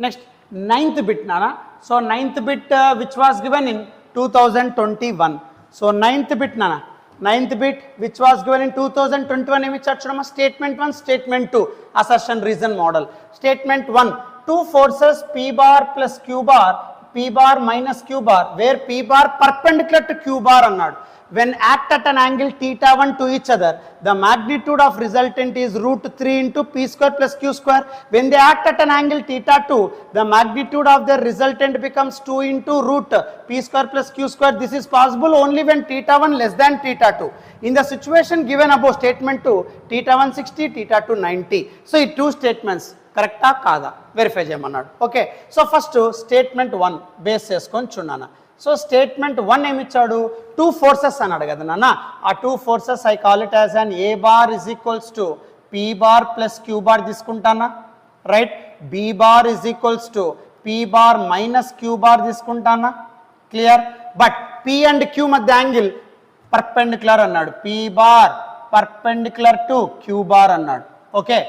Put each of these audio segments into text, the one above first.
Next 9th bit నానా. So 9th bit which was given in 2021. So 9th bit నానా, 9th bit which was given in 2021 ఏమి ఇచ్చారు చూడమ్మా, statement 1 statement 2 assertion reason model. Statement 1, two forces p bar plus q bar, p bar minus q bar, where p bar perpendicular to q bar అన్నాడు. When act at an angle theta 1 to each other, the magnitude of resultant is root 3 into p square plus q square. When they act at an angle theta 2, the magnitude of their resultant becomes 2 into root p square plus q square. This is possible only when theta 1 less than theta 2. In the situation given above statement 2, theta 1 60, theta 2 90. So, ఈ two statements కరెక్టా కాదా verify చేయమన్నాడు. Okay, so first statement 1 base చేసుకొని చూడానా. So statement 1 ఏమి ఇచ్చాడు, two forces అన్నాడు కదా నాన్న. ఆ two forces I call it as అన్ A bar is equals to P bar plus queue bar తీసుకుంటానా, right. B bar is equals to P bar minus Q bar తీసుకుంటానా, clear. But P and Q మధ్య angle perpendicular అన్నాడు, P bar perpendicular to queue bar అన్నాడు. Okay,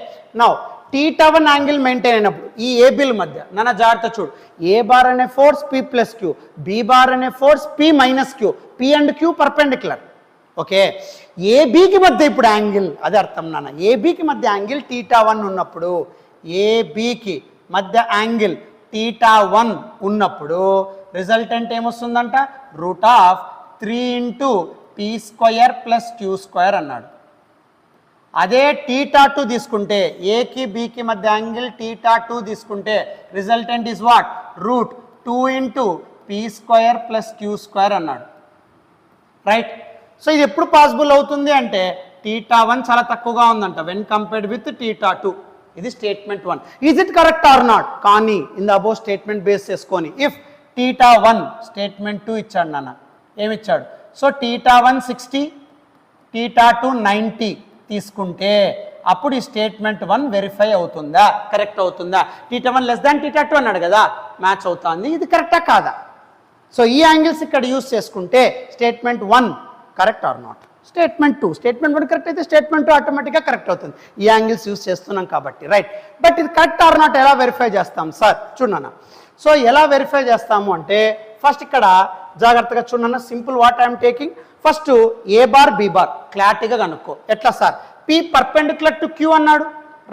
now theta 1 angle maintain అయినప్పుడు ఈ ఏబీల మధ్య నాన్న జాగ్రత్త చూడు, ఏ బార్ అనే force P plus queue, be bar అనే force P minus Q, P and Q perpendicular. Okay, ఏబీకి మధ్య ఇప్పుడు యాంగిల్, అదే అర్థం నాన్న. ఏబీకి మధ్య యాంగిల్ theta 1 ఉన్నప్పుడు, ఏబీకి మధ్య యాంగిల్ theta 1 ఉన్నప్పుడు రిజల్టెంట్ ఏమొస్తుందంట, root of 3 into P square plus queue square అన్నాడు. అదే theta 2 తీసుకుంటే, ఏకి బీకి మధ్య యాంగిల్ theta 2 తీసుకుంటే resultant is what, root 2 into P square plus queue square అన్నాడు, రైట్. సో ఇది ఎప్పుడు పాసిబుల్ అవుతుంది అంటే theta 1 చాలా తక్కువగా ఉందంట వెన్ కంపేర్డ్ విత్ theta 2. ఇది statement 1. Is it correct or not? కానీ in the above statement base చేసుకొని ఇఫ్ theta 1 స్టేట్మెంట్ 2 ఇచ్చాడు నాన్న, ఏమిచ్చాడు, సో theta 1 60, theta 2 90 తీసుకుంటే అప్పుడు ఈ స్టేట్మెంట్ 1 వెరిఫై అవుతుందా, కరెక్ట్ అవుతుందా. theta 1 లెస్ దాన్ theta 2 అన్నాడు కదా, మ్యాచ్ అవుతుంది. ఇది కరెక్టా కాదా? సో ఈ యాంగిల్స్ ఇక్కడ యూజ్ చేసుకుంటే statement 1 correct or not. Statement 2, statement 1 correct అయితే స్టేట్మెంట్ 2 ఆటోమేటిక్గా కరెక్ట్ అవుతుంది, ఈ యాంగిల్స్ యూజ్ చేస్తున్నాం కాబట్టి, రైట్. బట్ ఇది కరెక్ట్ ఆర్ నాట్ ఎలా వెరిఫై చేస్తాం సార్ చూడన్నా. సో ఎలా వెరిఫై చేస్తాము అంటే ఫస్ట్ ఇక్కడ జాగ్రత్తగా చూడన్నా, simple what I'm taking. First A bar B bar క్లారిటీగా కనుక్కో. ఎట్లా sir, P perpendicular to Q అన్నాడు,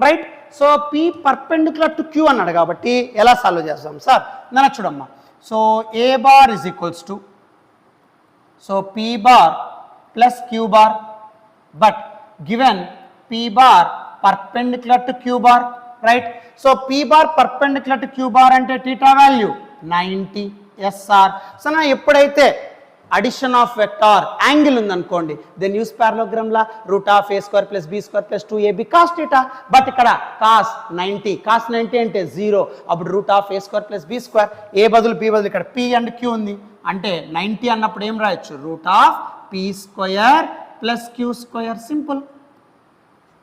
right. So P perpendicular to Q అన్నాడు కాబట్టి ఎలా సాల్వ్ చేస్తాం సార్ నన్ను చూడమ్మా. So A bar is equals to, so p bar plus queue bar, but given p bar perpendicular to queue bar, right. So p bar perpendicular to queue bar అంటే theta value 90 SR. So నా ఎప్పుడైతే addition of vector angle ఉందనుకోండి, then use parallelogram law root of A square plus B square plus 2ab cos theta. But ఇక్కడ cos 90, cos 90 అంటే 0, అప్పుడు root of A square plus B square, A బదులు B బదులు ఇక్కడ P and queue ఉంది అంటే 90 అన్నప్పుడు ఏం రాయొచ్చు, root of P square plus queue square. Simple.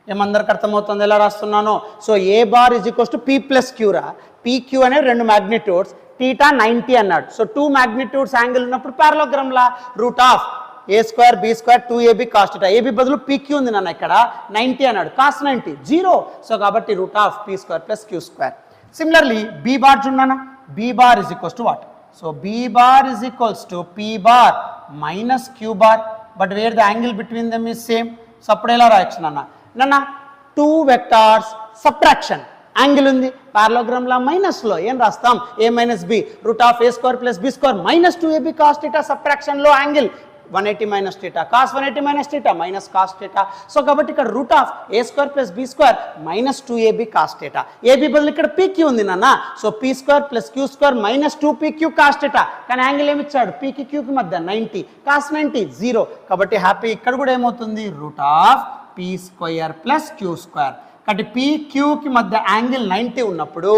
ఏమందరికి అర్థమవుతుంది ఎలా రాస్తున్నాను? So A bar is equals to P plus Q రా, పీ క్యూ అనే రెండు మ్యాగ్నిట్యూడ్స్, థీటా 90 అన్నాడు. సో 2 మ్యాగ్నిట్యూడ్స్ యాంగిల్ ఉన్నప్పుడు parallelogram law root of A square B square 2ab cos theta, AB బదులు పీక్యూ ఉంది నాన్న, ఇక్కడ 90 అన్నాడు, కాస్ 90 0. సో కాబట్టి root of P square plus queue square. Similarly B bar చూడన్నా, B bar is equals to what, so B bar is equals to P bar minus Q bar, but where the angle between them is same. So అప్పుడు ఎలా రాయొచ్చు నాన్న, 2 vectors subtraction angle ఉంది, parallelogram law minus లో ఏం రాస్తాం, A minus B, root of A square plus B square minus 2ab cos theta, subtraction లో angle 180 minus theta, cos 180 minus theta minus cos theta. So కాబట్టి ఇక్కడ root of A square plus B square minus 2ab cos theta, AB బదులు ఇక్కడ PQ ఉంది నాన్న, so P square plus queue square minus 2pq cos theta. కానీ angle ఏమి ఇచ్చాడు, పీకి క్యూకి మధ్య 90, కాస్ 90 0. కాబట్టి హ్యాపీ ఇక్కడ కూడా ఏమవుతుంది, root of P square plus queue square. కాబట్టి పీ క్యూకి మధ్య యాంగిల్ 90 ఉన్నప్పుడు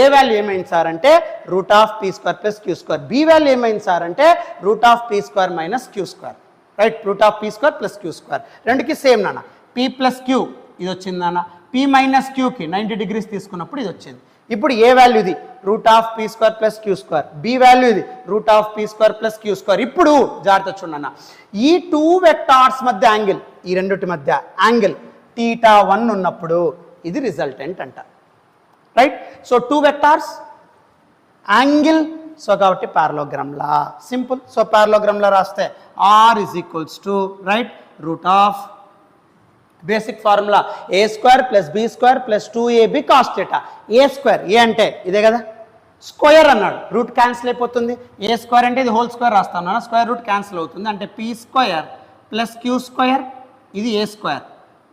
ఏ వాల్యూ ఏమైంది సార్ అంటే root of P square plus queue square, B value ఏమైంది సార్ అంటే root of P square minus q square, right. Root of P square plus queue square రెండుకి same నాన్న. P plus q ఇది వచ్చింది నాన్న, P minus క్యూకి 90 degrees తీసుకున్నప్పుడు ఇది వచ్చింది. ఇప్పుడు ఏ వాల్యూ ఇది, root of P square plus queue square, B value ఇది root of P square plus queue square. ఇప్పుడు జాగ్రత్త చూడన్న, ఈ 2 వెక్టార్స్ మధ్య యాంగిల్, ఈ రెండిటి మధ్య యాంగిల్ theta 1 ఉన్నప్పుడు ఇది రిజల్టెంట్ అంట, right. So 2 vectors angle, so కాబట్టి పారలోగ్రామ్లా సింపుల్. సో పారలోగ్రామ్లా రాస్తే R is equals to right root of basic formula A square plus B square plus 2ab cos theta. A square, A అంటే ఇదే కదా, square అన్నాడు, route cancel అయిపోతుంది. ఏ square అంటే ఇది whole square రాస్తాను, square root cancel అవుతుంది, అంటే P square plus queue square, ఇది A square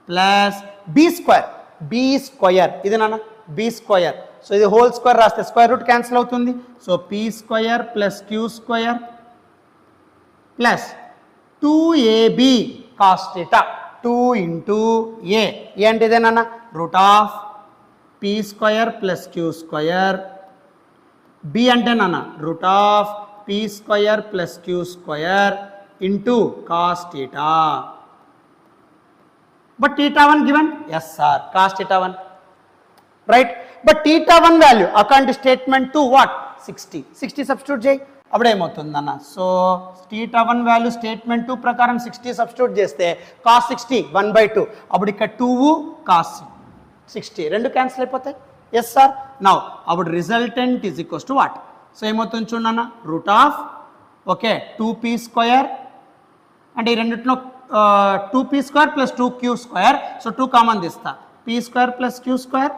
plus B square, B square ఇది నాన్న బి స్క్వేర్. సో ఇది హోల్ స్క్వేర్ రాస్తే స్క్వేర్ రూట్ క్యాన్సిల్ అవుతుంది. So P square plus queue square plus 2ab cos theta. 2 into ఏ అంటే ఇదేనన్న root of P square plus queue square, B అంటే నాన్న root of P square plus queue square into cos theta. But θ1 given, yes sir cos θ1 right. But θ1 value according to statement 2 what 60 substitute చేయి, అప్పుడు ఏమవుతుంది అన్న. So θ1 value statement 2 ప్రకారం 60 substitute చేస్తే cos 60 1/2, అప్పుడు ఇక్కడ 2 కాస్ 60 రెండు క్యాన్సిల్ అయిపోతాయి. Yes sir. నౌ అప్పుడు resultant is equals to what, so ఏమవుతుంది చూడన్న root of okay 2p square అంటే ఈ రెండిట్లో 2p square plus 2q square, so 2 common తీస్తా, p square plus q square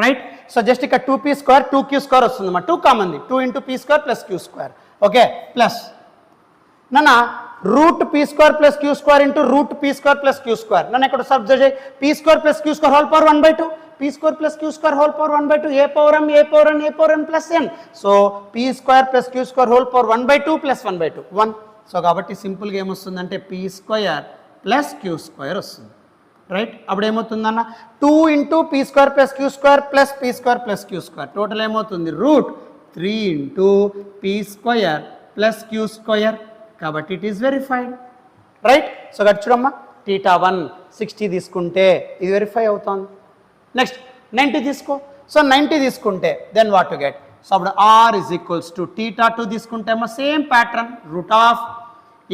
right. So just ఇక్కడ 2p స్క్వేర్ 2q స్క్వేర్ వస్తుంది మా 2 common, 2 into p square plus q square okay plus నాన్న root p square plus q square into root p square plus q square. నన్ను ఇక్కడ substitute చేయి, p square plus q square whole power 1/2, p square plus q square whole power 1/2, a power m plus n. So p square plus q square whole power 1/2 plus 1/2 1. సో కాబట్టి సింపుల్గా ఏమొస్తుందంటే p square plus q square వస్తుంది right. అప్పుడు ఏమవుతుందన్న 2 into P square plus queue square plus P square plus queue square, total ఏమవుతుంది root 3 into P square plus queue square. కాబట్టి it is verified right. So గట్టి చూడమ్మా θ1 60 తీసుకుంటే ఇది verify అవుతుంది. నెక్స్ట్ 90 తీసుకో, సో 90 తీసుకుంటే then what to get, so అప్పుడు ఆర్ ఇస్ ఈక్వల్స్ టు θ2 తీసుకుంటే అమ్మా same pattern root of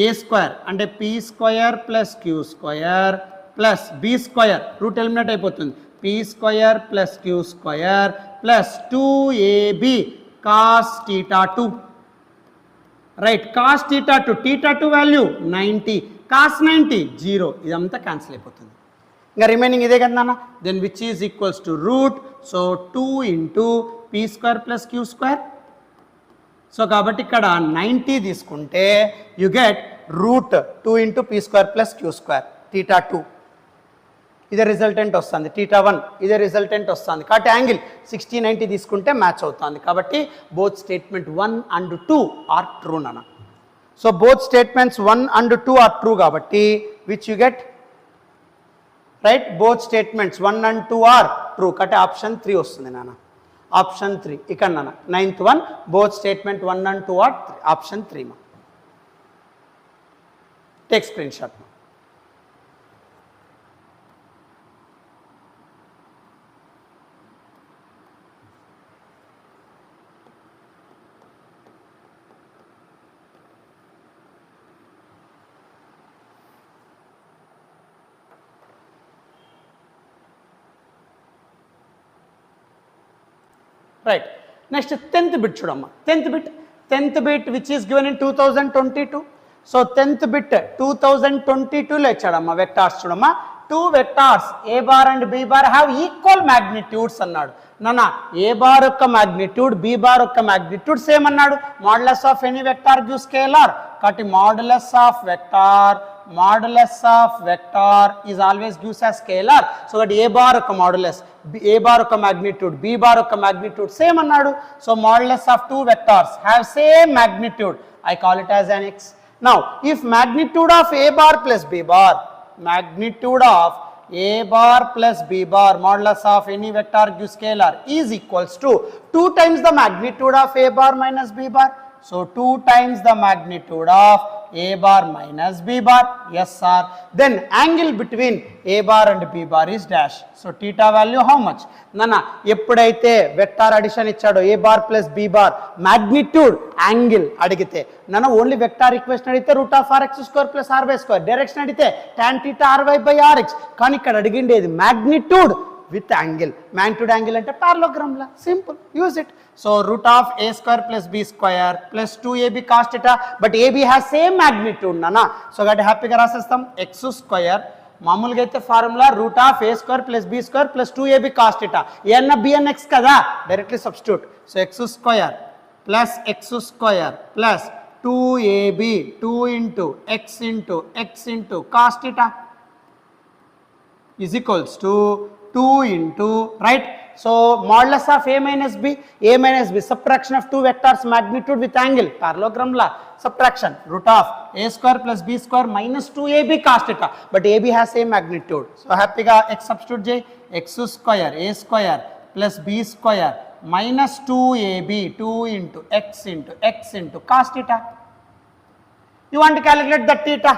A square అంటే P square plus queue square plus B square, root eliminate అయిపోతుంది, P square plus queue square plus 2ab cos θ2 right. Cos θ2 value 90, cos 90 0, ఇదంతా cancel అయిపోతుంది. ఇంకా remaining ఇదే కదా నాన్న, then which is equals to root, so 2 into P square plus queue square. So కాబట్టి ఇక్కడ 90 తీసుకుంటే you get root 2 into P square plus queue square θ2, ఇదే రిజల్టెంట్ వస్తుంది, θ1 ఇదే రిజల్టెంట్ వస్తుంది. కాబట్టి యాంగిల్ 60-90 తీసుకుంటే మ్యాచ్ అవుతుంది. కాబట్టి both statement 1 and 2 are true నాన్న. So both statements 1 and 2 are true కాబట్టి which you get right, both statements 1 and 2 are true కాబట్టి ఆప్షన్ 3 వస్తుంది నాన్న. ఆప్షన్ 3 ఇక్కడ నాన్న 9th one both statement 1 and 2 are option 3 మా. Take screen shot. Right. Next 10th bit chudamma. 10th bit which is given in 2022. So 10th bit 2022 lo ichadamma vectors chudamma. Two vectors a bar and b bar have equal magnitudes annadu. Nana a bar yokka magnitude b bar yokka magnitude same annadu. Modulus of any vector gives scalar. Kati modulus of vector is always gives as scalar. So that a bar yokka modulus, a bar yokka magnitude, b bar yokka magnitude same annadu. So modulus of two vectors have same magnitude, I call it as an x. Now if magnitude of a bar plus b bar, magnitude of a bar plus b bar modulus of any vector gives scalar is equals to 2 times the magnitude of a bar minus b bar. So 2 times the magnitude of a bar minus b bar. Yes sir. Then angle between a bar and b bar is dash. So theta value how much? Nana eppudaithe vector addition ichado a bar plus b bar magnitude angle adigite nana only vector equation adite root of rx square plus ry square, direction adite tan theta ry by rx, kani ikkada adigindedi magnitude with angle. Magnitude angle ante parallelogram la. Simple. Use it. So root of a square plus b square plus 2ab cos theta. But ab has same magnitude nana. So got happy ga rasestam x square. మామూలుగా అయితే formula root of A square plus B square plus 2ab cos theta. A అన్న B అన్న x కదా, directly substitute. So x square plus x square plus 2ab 2 into x into cos theta is equals to 2 into, right? So modulus of a minus b, subtraction of two vectors magnitude with angle, parallelogram law, subtraction, root of a square plus b square minus 2ab cos theta, but ab has same magnitude. So happy ga x substitute j, x square a square plus b square minus 2ab 2 into x into cos theta. You want to calculate the theta?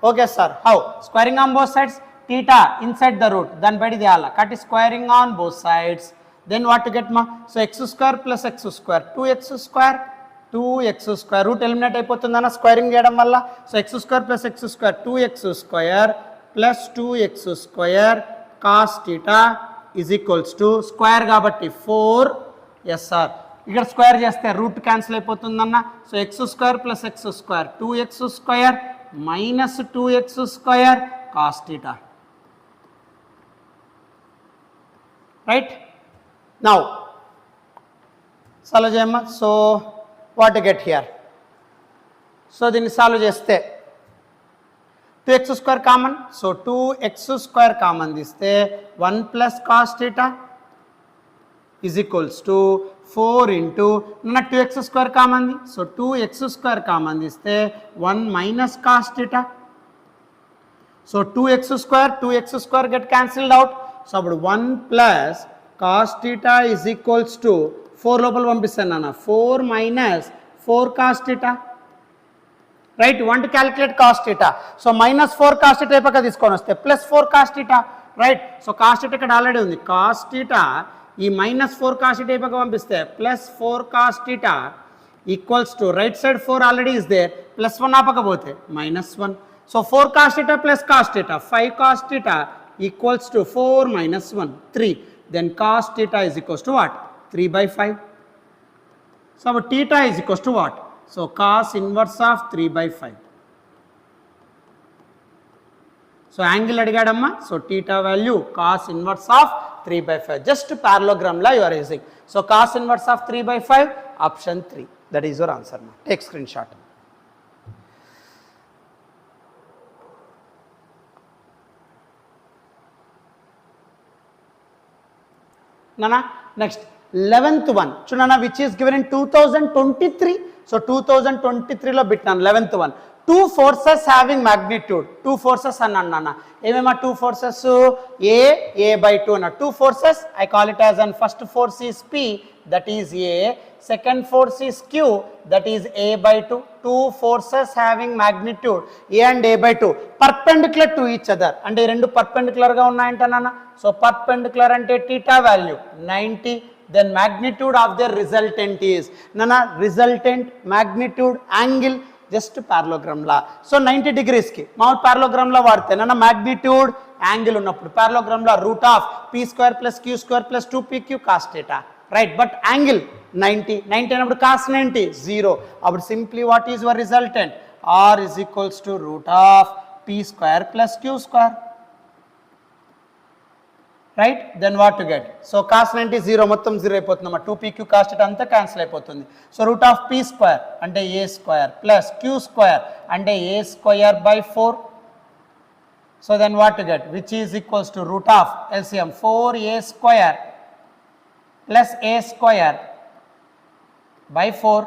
Okay sir, how? Squaring on both sides, theta inside the root, then bedi deyala, cut squaring on both sides, then what to get ma? So x square plus x square 2x square, root eliminate అయిపోతుందన్న squaring చేయడం వల్ల. So x square plus x square 2x square plus 2x square cos theta is equals to square కాబట్టి 4. yes sir, ఇక్కడ square చేస్తే root cancel అయిపోతుందన్న. So x square plus x square 2x square minus 2x square cos theta. Right? Now, solve cheyamma. So, what to get here? So, దీన్ని solve చేస్తే 2x square common. So, 2x square common తీస్తే 1 plus cos theta is equals to 4 into, నా 2x square common. So, 2x square common తీస్తే 1 minus cos theta. So, 2x square get cancelled out. So అప్పుడు 1 plus cos theta is equals to 4 లోపల పంపిస్తాను నాన్న, 4 minus 4 cos theta. Right, want to calculate cos theta. So minus 4 cos theta పక్క తీసుకొని వస్తే plus 4 cos theta. Right, so cos theta ఇక్కడ already ఉంది. Cos theta ఈ మైనస్ 4 కాస్ థీటా పక్క పంపిస్తే plus 4 cos theta equals to, right side 4 already is there, plus 1 ఆపకపోతే minus 1. So 4 cos theta plus cos theta 5 cos theta equals to 4 minus 1, 3. Then cos theta is equals to what? 3 by 5. So theta is equals to what? So cos inverse of 3 by 5. So angle adigadamma. So theta value cos inverse of 3 by 5. Just parallelogram la you are using. So cos inverse of 3 by 5, option 3. That is your answer. Take screenshot. Nana, next 11th one chunana, which is given in 2023. So 2023 lo bit nana 11th one, two forces having magnitude, two forces annana, emema two forces, a by 2 na, two forces I call it as, an first force is p, that is a, second force is q, that is a by 2. Two forces having magnitude a and a by 2 perpendicular to each other, అంటే ఈ రెండు perpendicular గా ఉన్నాయంటనా. So perpendicular అంటే theta value 90, then magnitude of their resultant is, nana resultant magnitude angle just parallelogram law. So 90 degrees కి మామూలు parallelogram లా వాడితే నన్న magnitude angle ఉన్నప్పుడు parallelogram law root of p square plus q square plus 2pq cos theta, right? But angle 90 అన్నప్పుడు cos 90 0. అప్పుడు simply what is your resultant? R is equals to root of p square plus q square, right? Then what to get? So cos 90 0 మొత్తం 0 అయిపోతుంది, 2pq cos theta అంతా cancel అయిపోతుంది. So root of p square అంటే a square plus q square అంటే a square by 4. So then what to get? Which is equals to root of LCM 4a square plus a square by 4.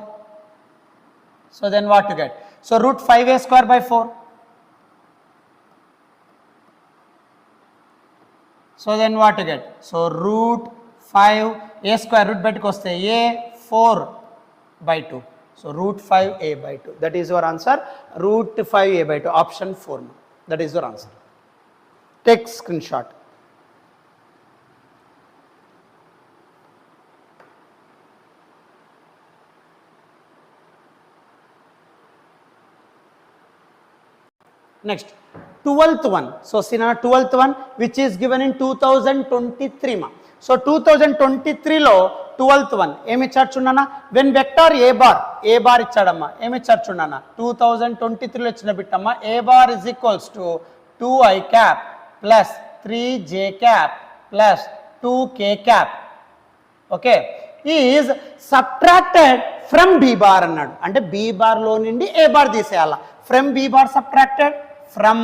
So then what to get? So root 5a square by 4. So then what to get? So root 5 a square, root బయటకు వస్తే a 4 by 2. So root 5a by 2. That is your answer. Root 5a by 2. Option 4. That is your answer. Take screenshot. Next, 12th one. So see now 12th one which is given in 2023 ma. So 2023 లో 12th one ఏమి ఇచ్చాడు చూడన్నా, when vector A bar ఇచ్చాడమ్మా, ఏమి ఇచ్చాడు చూడన్నా 2023 లో ఇచ్చిన బిట్టమ్మా A bar is equals to 2i cap plus 3j cap plus 2k cap okay is subtracted from B bar అన్నాడు. అంటే బి బార్ లో నుండి ఏ బార్ తీసేయాల. From B bar subtracted from,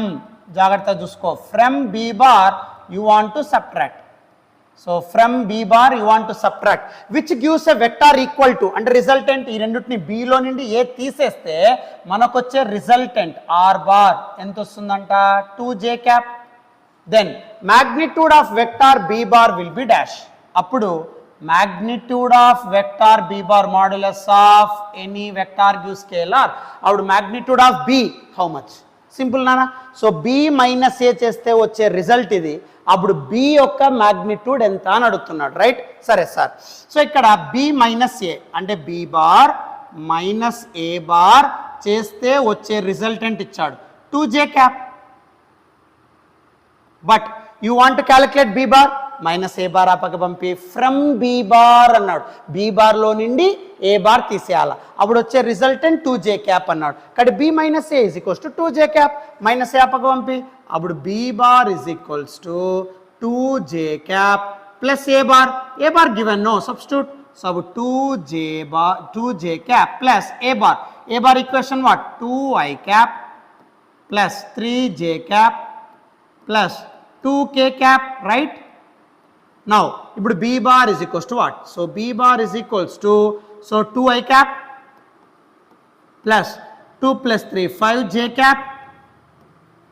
జాగ్రత్త చూసుకో, from B bar you want to subtract. So from B bar you want to subtract which gives A vector equal to, అంటే resultant ఈ రెండింటిని below నుండి ఏ తీసేస్తే మనకు వచ్చే రిజల్టెంట్ ఆర్ బార్ ఎంత వస్తుందంట 2j cap. Then magnitude of vector B bar will be dash. అప్పుడు magnitude of vector b bar modulus of any vector gives scalar. అప్పుడు magnitude of b how much? Simple నానా. So b minus ఏ చేస్తే వచ్చే result ఇది. అప్పుడు b యొక్క magnitude ఎంత అని అడుగుతున్నాడు, రైట్? సరే సార్. సో ఇక్కడ b మైనస్ ఏ అంటే b bar minus A bar చేస్తే వచ్చే రిజల్టెంట్ ఇచ్చాడు 2j cap. But you want to calculate b bar minus A bar ఆపక పంపి ఫ్రమ్ బి బార్ అన్నాడు. బి బార్ లో నుండి ఏ బార్ తీసేయాల. అప్పుడు వచ్చే రిజల్టెంట్ 2j క్యాప్ అన్నాడు. కాబట్టి B minus A is equals to 2j cap minus A ఆపక పంపి అప్పుడు B bar is equals to 2j cap plus A bar given నో సబ్స్టిట్యూట్. సో అప్పుడు 2j cap plus A bar equation what 2i cap plus 3j cap plus 2k cap, right? Now, ఇప్పుడు b bar is equals to what? So, b bar is equals to, so 2i cap plus 2 plus 3, 5j cap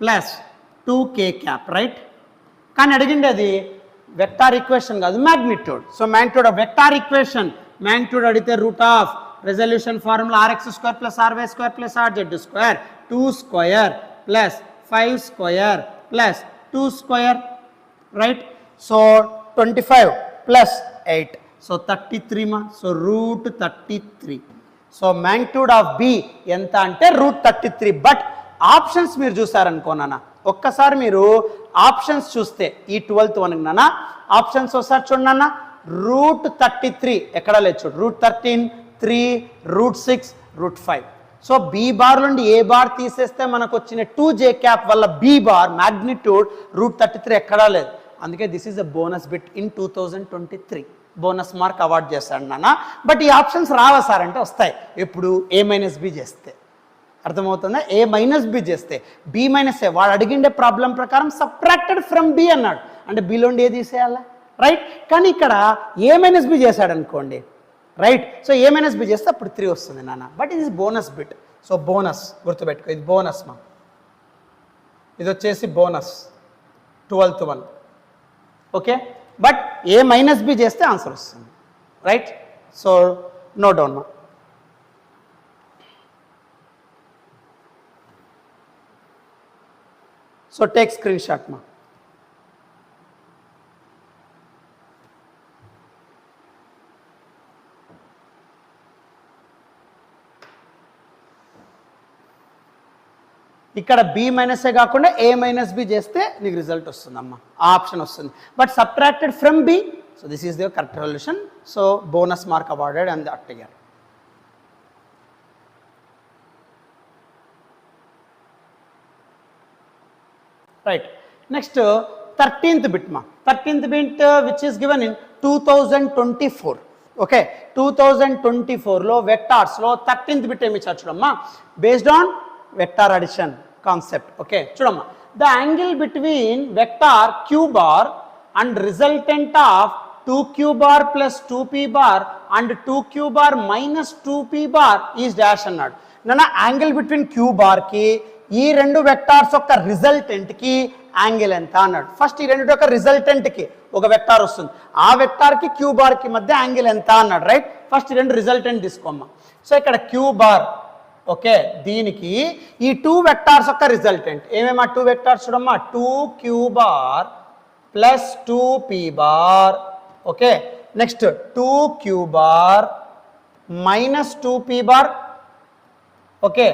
plus 2k cap, right? కానీ అడిగింది అది vector equation కాదు, magnitude. So magnitude of vector equation, magnitude అడిగితే root of resolution formula rx² plus ry² plus rz², 2 square plus 5 square plus 2 square, right? So 25 plus 8, so 33 ma. So root 33. So magnitude of B ఎంత అంటే route 33. But options మీరు చూసారనుకోనా, ఒక్కసారి మీరు options చూస్తే ఈ 12th one నానా options ఒకసారి చూడన్నా, రూట్ 33 ఎక్కడ లేదు చూడు, root 13, 3, root 6, root 5. So B bar నుండి ఏ బార్ తీసేస్తే మనకు వచ్చిన 2j క్యాప్ వల్ల బి బార్ మ్యాగ్నిట్యూడ్ రూట్ 33 ఎక్కడా లేదు. అందుకే this is a bonus bit in 2023. Bonus mark award చేస్తాడు నాన్న. బట్ ఈ ఆప్షన్స్ రావా సార్ అంటే వస్తాయి ఎప్పుడు a మైనస్ బి చేస్తే. అర్థమవుతుందా? a మైనస్ బి చేస్తే b మైనస్ ఏ వాడు అడిగిండే ప్రాబ్లం ప్రకారం సబ్ట్రాక్టెడ్ ఫ్రమ్ b అన్నాడు, అంటే బిలోండి ఏ తీసేయాలా, రైట్? కానీ ఇక్కడ a మైనస్ బి చేశాడు అనుకోండి, right? So a minus B చేస్తే అప్పుడు 3 వస్తుంది నాన్న. బట్ ఇది బోనస్ బిట్. సో బోనస్ గుర్తుపెట్టుకో, ఇది బోనస్ మా, ఇది వచ్చేసి bonus 12th one. Okay, but A minus B చేస్తే ఆన్సర్ వస్తుంది, రైట్? సో నో డౌన్ మా. సో టేక్ స్క్రీన్ షాట్ మా. ఇక్కడ బి మైనస్ ఏ కాకుండా ఏ మైనస్ బి చేస్తే నీకు రిజల్ట్ వస్తుందమ్మా, ఆ ఆప్షన్ వస్తుంది. But subtracted from B, so this is the correct solution. So bonus mark awarded and that year. Right, next 13th bit మా. 13th bit which is given in 2024. ఓకే, 2024లో వెక్టార్స్లో 13th bit ఏమి ఇచ్చారు చూడమ్మా, based on vector addition concept. Okay, చూడమ్మా, the angle between vector Q bar and resultant of 2q bar plus 2p bar and 2q bar minus 2p bar is dash అన్నాడు. నన్ను angle between Q బార్కి ఈ రెండు vectors యొక్క రిజల్టెంట్కి angle ఎంత అన్నాడు. First ఈ రెండు యొక్క రిజల్టెంట్కి ఒక వెక్టార్ వస్తుంది, ఆ వెక్టార్కి క్యూ బార్కి మధ్య యాంగిల్ ఎంత అన్నాడు, రైట్? ఫస్ట్ ఈ రెండు రిజల్టెంట్ తీసుకోమ్మా. సో ఇక్కడ క్యూ బార్, ఓకే, దీనికి ఈ 2 వెక్టార్స్ యొక్క రిజల్టెంట్ ఏమేమా 2 వెక్టార్స్ చూడమ్మా, 2q bar plus 2p bar. Okay, next 2q bar minus 2p bar. Okay,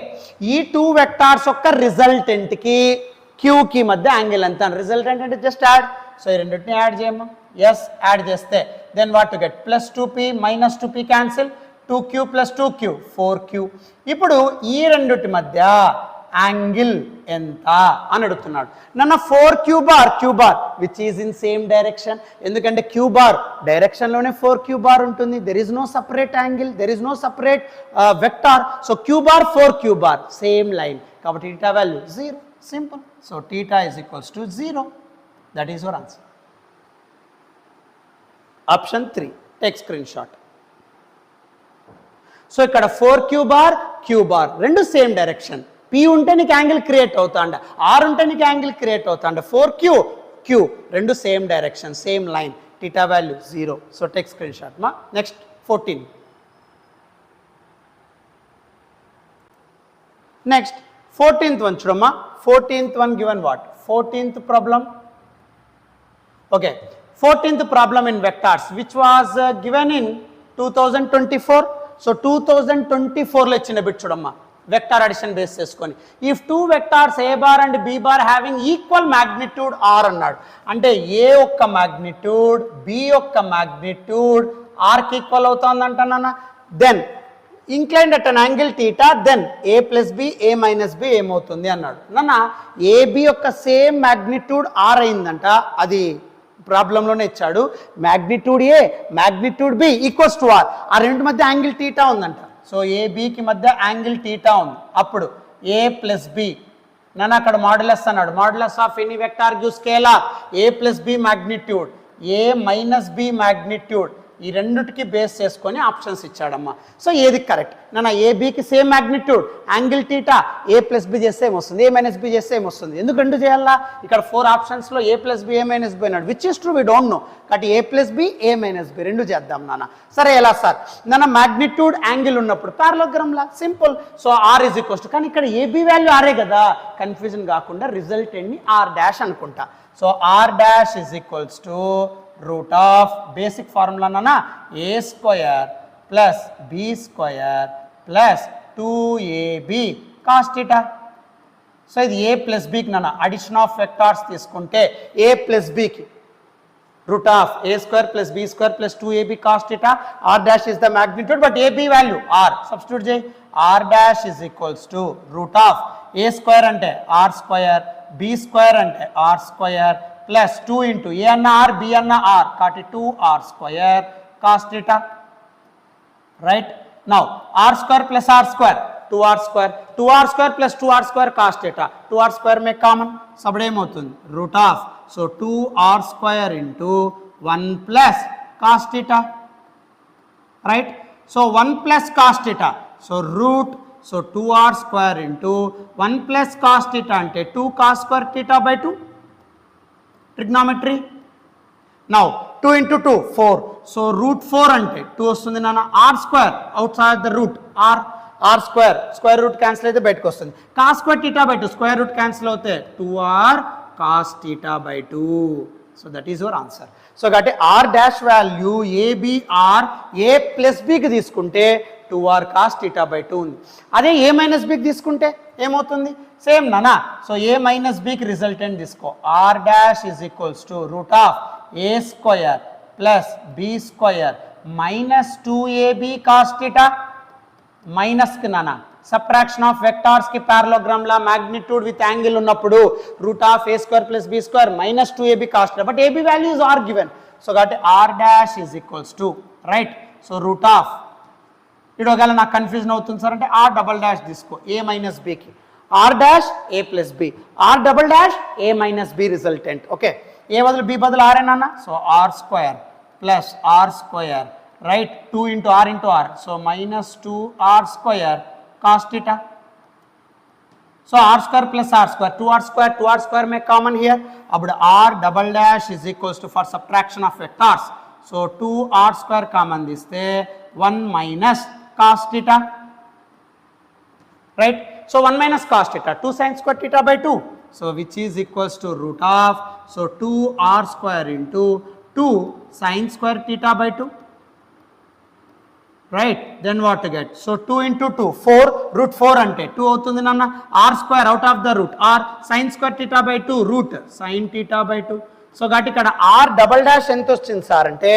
ఈ 2 వెక్టార్స్ యొక్క రిజల్టెంట్కి క్యూకి మధ్య యాంగిల్ ఎంత అని రిజల్టెంట్ అంటే జస్ట్ యాడ్. సో ఈ రెండింటిని యాడ్ చేయమ్మా. ఎస్ యాడ్ చేస్తే then what to get plus 2p minus 2p cancel 2q plus 2q 4q. ఇప్పుడు ఈ రెండిటి మధ్య యాంగిల్ ఎంత అని అడుగుతున్నాడు. నన్న 4q bar which is in same direction. ఎందుకంటే q బార్ డైరెక్షన్లోనే 4q బార్ ఉంటుంది. There is no separate angle, there is no separate vector. So q bar 4q bar same line కాబట్టి θ value 0. Simple. So θ is equals to 0. That is your answer. Option 3. Take screenshot. So ఇక్కడ 4q bar q bar రెండు same direction. p ఉంటే నీకు angle create అవుతాండ, r ఉంటే నీకు angle create అవుతాండ. 4q q రెండు same direction same line θ value 0. So take screen shot మా. నెక్స్ట్ 14. నెక్స్ట్ 14th one చూడమ్మా. 14th one given what? 14th problem. Okay, 14th problem in vectors which was given in 2024. So 2024 లో ఇచ్చిన bit చూడమ్మా. Vector addition base చేసుకొని if 2 vectors a bar and b bar having equal magnitude r అన్నాడు. అంటే a యొక్క magnitude b యొక్క magnitude r కి equal అవుతుందంటానన్నా. Then inclined at an angle θ then a plus b a minus b ఏమవుతుంది అన్నాడు. నాన్న ab యొక్క సేమ్ మ్యాగ్నిట్యూడ్ r అయిందంట. అది ప్రాబ్లంలోనే ఇచ్చాడు. Magnitude A magnitude B equals to R. ఆ రెండు మధ్య యాంగిల్ θ ఉందంట. సో ఏబికి మధ్య యాంగిల్ θ ఉంది. అప్పుడు ఏ ప్లస్ బి నన్ను అక్కడ మాడ్యులస్ అన్నాడు. Modulus of any vector give scalar A plus B magnitude A minus B magnitude ఈ రెండుటికి బేస్ చేసుకొని ఆప్షన్స్ ఇచ్చాడమ్మా. సో ఏది కరెక్ట్? నన్న ఏబికి same magnitude angle θ A plus B చేస్తే ఏమొస్తుంది, ఏ మైనస్ బి చేస్తే ఏమొస్తుంది. ఎందుకు రెండు చేయాలా? ఇక్కడ 4 ఆప్షన్స్లో ఏ ప్లస్ బి ఏ మైనస్ బి అన్నాడు. Which is true we don't know. కాబట్టి ఏ ప్లస్ బి ఏ మైనస్ బి రెండు చేద్దాం నాన్న. సరే ఎలా సార్? నన్న మ్యాగ్నిట్యూడ్ యాంగిల్ ఉన్నప్పుడు పారలోగ్రామ్లా simple. So R is equals to, కానీ ఇక్కడ ఏబి వాల్యూ ఆరే కదా, కన్ఫ్యూజన్ కాకుండా రిజల్ట్ ఎన్ని ఆర్ డాష్ అనుకుంటా. So R dash is equals to root of basic formula నాన్న A square plus B square plus 2ab cos θ. So ఇది A plus బికి నాన్న అడిషన్ ఆఫ్ వెక్టార్స్ తీసుకుంటే ఏ ప్లస్ బికి root of A square plus B square plus 2ab cos θ. R dash is the magnitude but AB value R. Substitute చేయి. R dash is equals to root of A square అంటే R square B square అంటే R square plus 2 into A అన్న R B అన్న R కాబట్టి 2r square cos θ. Right now R square plus R square 2r square 2r square plus 2r square cos θ. 2r square మే common సబడేమవుతుంది root of. So 2r square into 1 plus cos θ. Right so 1 plus cos θ. So root so 2r square into 1 plus cos θ అంటే 2 cos square θ by 2 trigonometry. Now 2 into 2 4. So root 4 అంటే 2 వస్తుంది నాన్న. R square outside the root R square square root cancel అయితే బయటకు వస్తుంది. Cos square θ by 2 square root cancel అవుతే 2r cos θ by 2. So that is your answer. So కాబట్టి R dash value ABR A plus బికి తీసుకుంటే 2r cos θ by 2 ఉంది. అదే ఏ minus బికి తీసుకుంటే ఏమవుతుంది? సేమ్ నానా. సో ఏ మైనస్ బికి రిజల్టెంట్ తీసుకో. R dash is equals to root of A square plus B square minus 2ab cos θ. మైనస్కి నానా సబ్ట్రాక్షన్ ఆఫ్ వెక్టార్స్కి పారలోగ్రామ్లా మ్యాగ్నిట్యూడ్ విత్ యాంగిల్ ఉన్నప్పుడు root of A square plus B square minus 2ab cos θ. But AB values are given. So కాబట్టి R dash is equals to right. So root of ఇక్కడ ఒకవేళ నాకు confusion అవుతుంది sir అంటే are double dash తీసుకో A minus బికి. R dash A plus B R double dash A minus B resultant. Okay A బదులు B బదులు R ఏనా. So R square plus R square right 2 into R. So minus 2r square cos θ. So R square plus R square 2r square మే common here. అప్పుడు R double dash is equals to for subtraction of vectors. So 2r square common తీస్తే 1 minus cos θ. Right so 1 minus cos θ 2 sin square θ by 2. So which is equals to root of so 2r square into 2 sin square θ by 2. right? Then what to get? So 2 into 2, 4, root 4 ante 2 అవుతుంది నాన్న. r square out of the root, r sin square theta by 2 root sin theta by 2. So కాబట్టి ఇక్కడ r double dash ఎంత వచ్చింది sir అంటే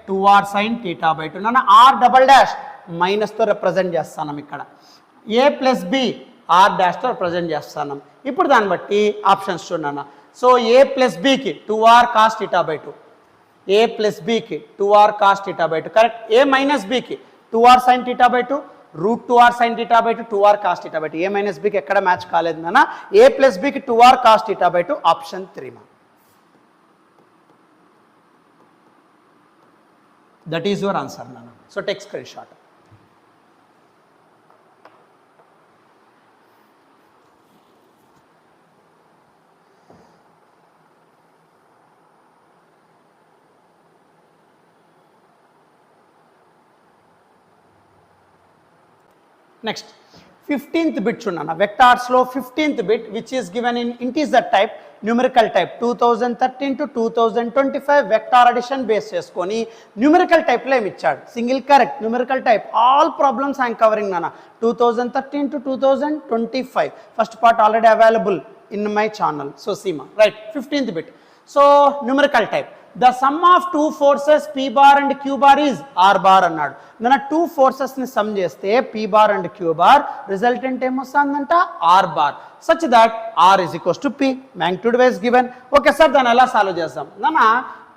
2r sin theta by 2. నాన్న r double dash మైనస్తో represent చేస్తాం ఇక్కడ, a ప్లస్ b r డాష్తో రిప్రజెంట్ చేస్తాం. ఇప్పుడు దాన్ని బట్టి ఆప్షన్స్ చూడన్నా. సో a ప్లస్ bకి 2r cos theta by 2, a plus bకి 2r cos theta by 2 correct. a minus bకి 2r sin theta by 2 root 2r sin theta by 2 2r cos theta by 2. a minus bకి ఎక్కడ match కాలేదు నాన్న. a plus bకి 2r cos theta by 2 option 3 మా. That is your answer నాన్న. So take screen shot. Next, 15th bit చూడన్నా. Vectors లో 15th bit which is given in integer type, numerical type 2013 to 2025 vector addition base చేసుకొని numerical type లో ఏమి ఇచ్చాడు? Single correct numerical type. All problems I'm covering నాన్న. 2013 to 2025 first part already available in my channel. So Seema right. 15th bit. So numerical type. The sum of two forces P bar and Q bar is R bar అన్నాడు. మన two forces ని sum చేస్తే P bar and Q bar resultant ఏమొస్తుందంట? R bar. Such that R is equals to P. Magnitude wise given. Okay sir, దాన్ని ఎలా solve చేస్తాం? నాన్న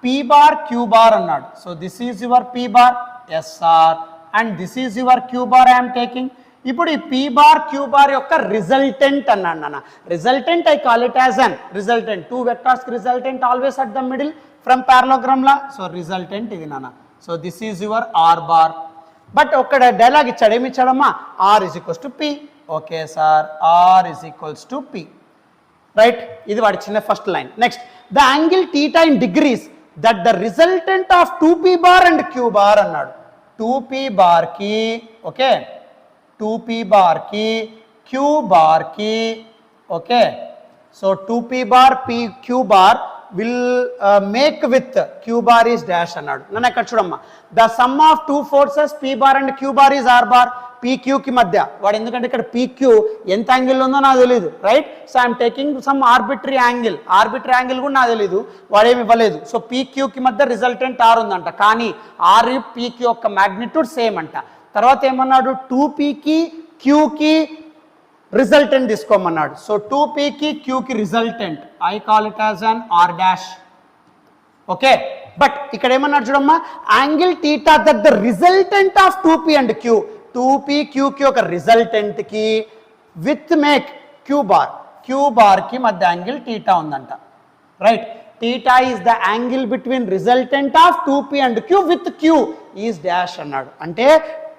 P bar Q bar అన్నాడు. So this is your P bar SR and this is your Q bar I'm taking. ఇప్పుడు ఈ P bar Q bar యొక్క resultant అన్నాడు నాన్న. Resultant I call it as an resultant. Two vectors resultant always at the middle from parallelogram లా. So resultant ఇది నాన్న. So this is your R bar. But ఒక్కడ dialogue ఇచ్చాడు, ఏమి ఇచ్చాడమ్మా? R is equals to P. Okay sir, are is equals to P. Right, ఇది వాడి చిన్న first line. Next, the angle theta in degrees that the resultant of 2p bar and q bar అన్నాడు. 2p bar కి okay 2p bar కి q bar కి okay. So 2p bar p q bar will make with q bar is dash అన్నాడు. నన్ను ఎక్కడ చూడమ్మా, the sum of two forces p bar and q bar is r bar. pq కి మధ్య వాడు, ఎందుకంటే ఇక్కడ pq ఎంత యాంగిల్ ఉందో నాకు తెలియదు right. So I'm taking some arbitrary angle. Arbitrary angle కూడా నాకు తెలియదు, వాడేమి ఇవ్వలేదు. సో pq కి మధ్య రిజల్టెంట్ r ఉందంట, కానీ r pq యొక్క మ్యాగ్నిట్యూడ్ సేమ్ అంట. తర్వాత ఏమన్నాడు? 2pకి qకి రిజల్టెంట్ తీసుకోమన్నాడు. సో 2pకి qకి resultant I call it as an R dash. Okay, but ఇక్కడ ఏమన్నాడు చూడమ్మా, angle theta that the resultant of 2p and q. 2p qకి ఒక రిజల్టెంట్ కి విత్ మేక్ q బార్ కి మధ్య యాంగిల్ టీటా ఉందంట right. Theta is the angle between resultant of 2p and q with q is dash అన్నాడు. అంటే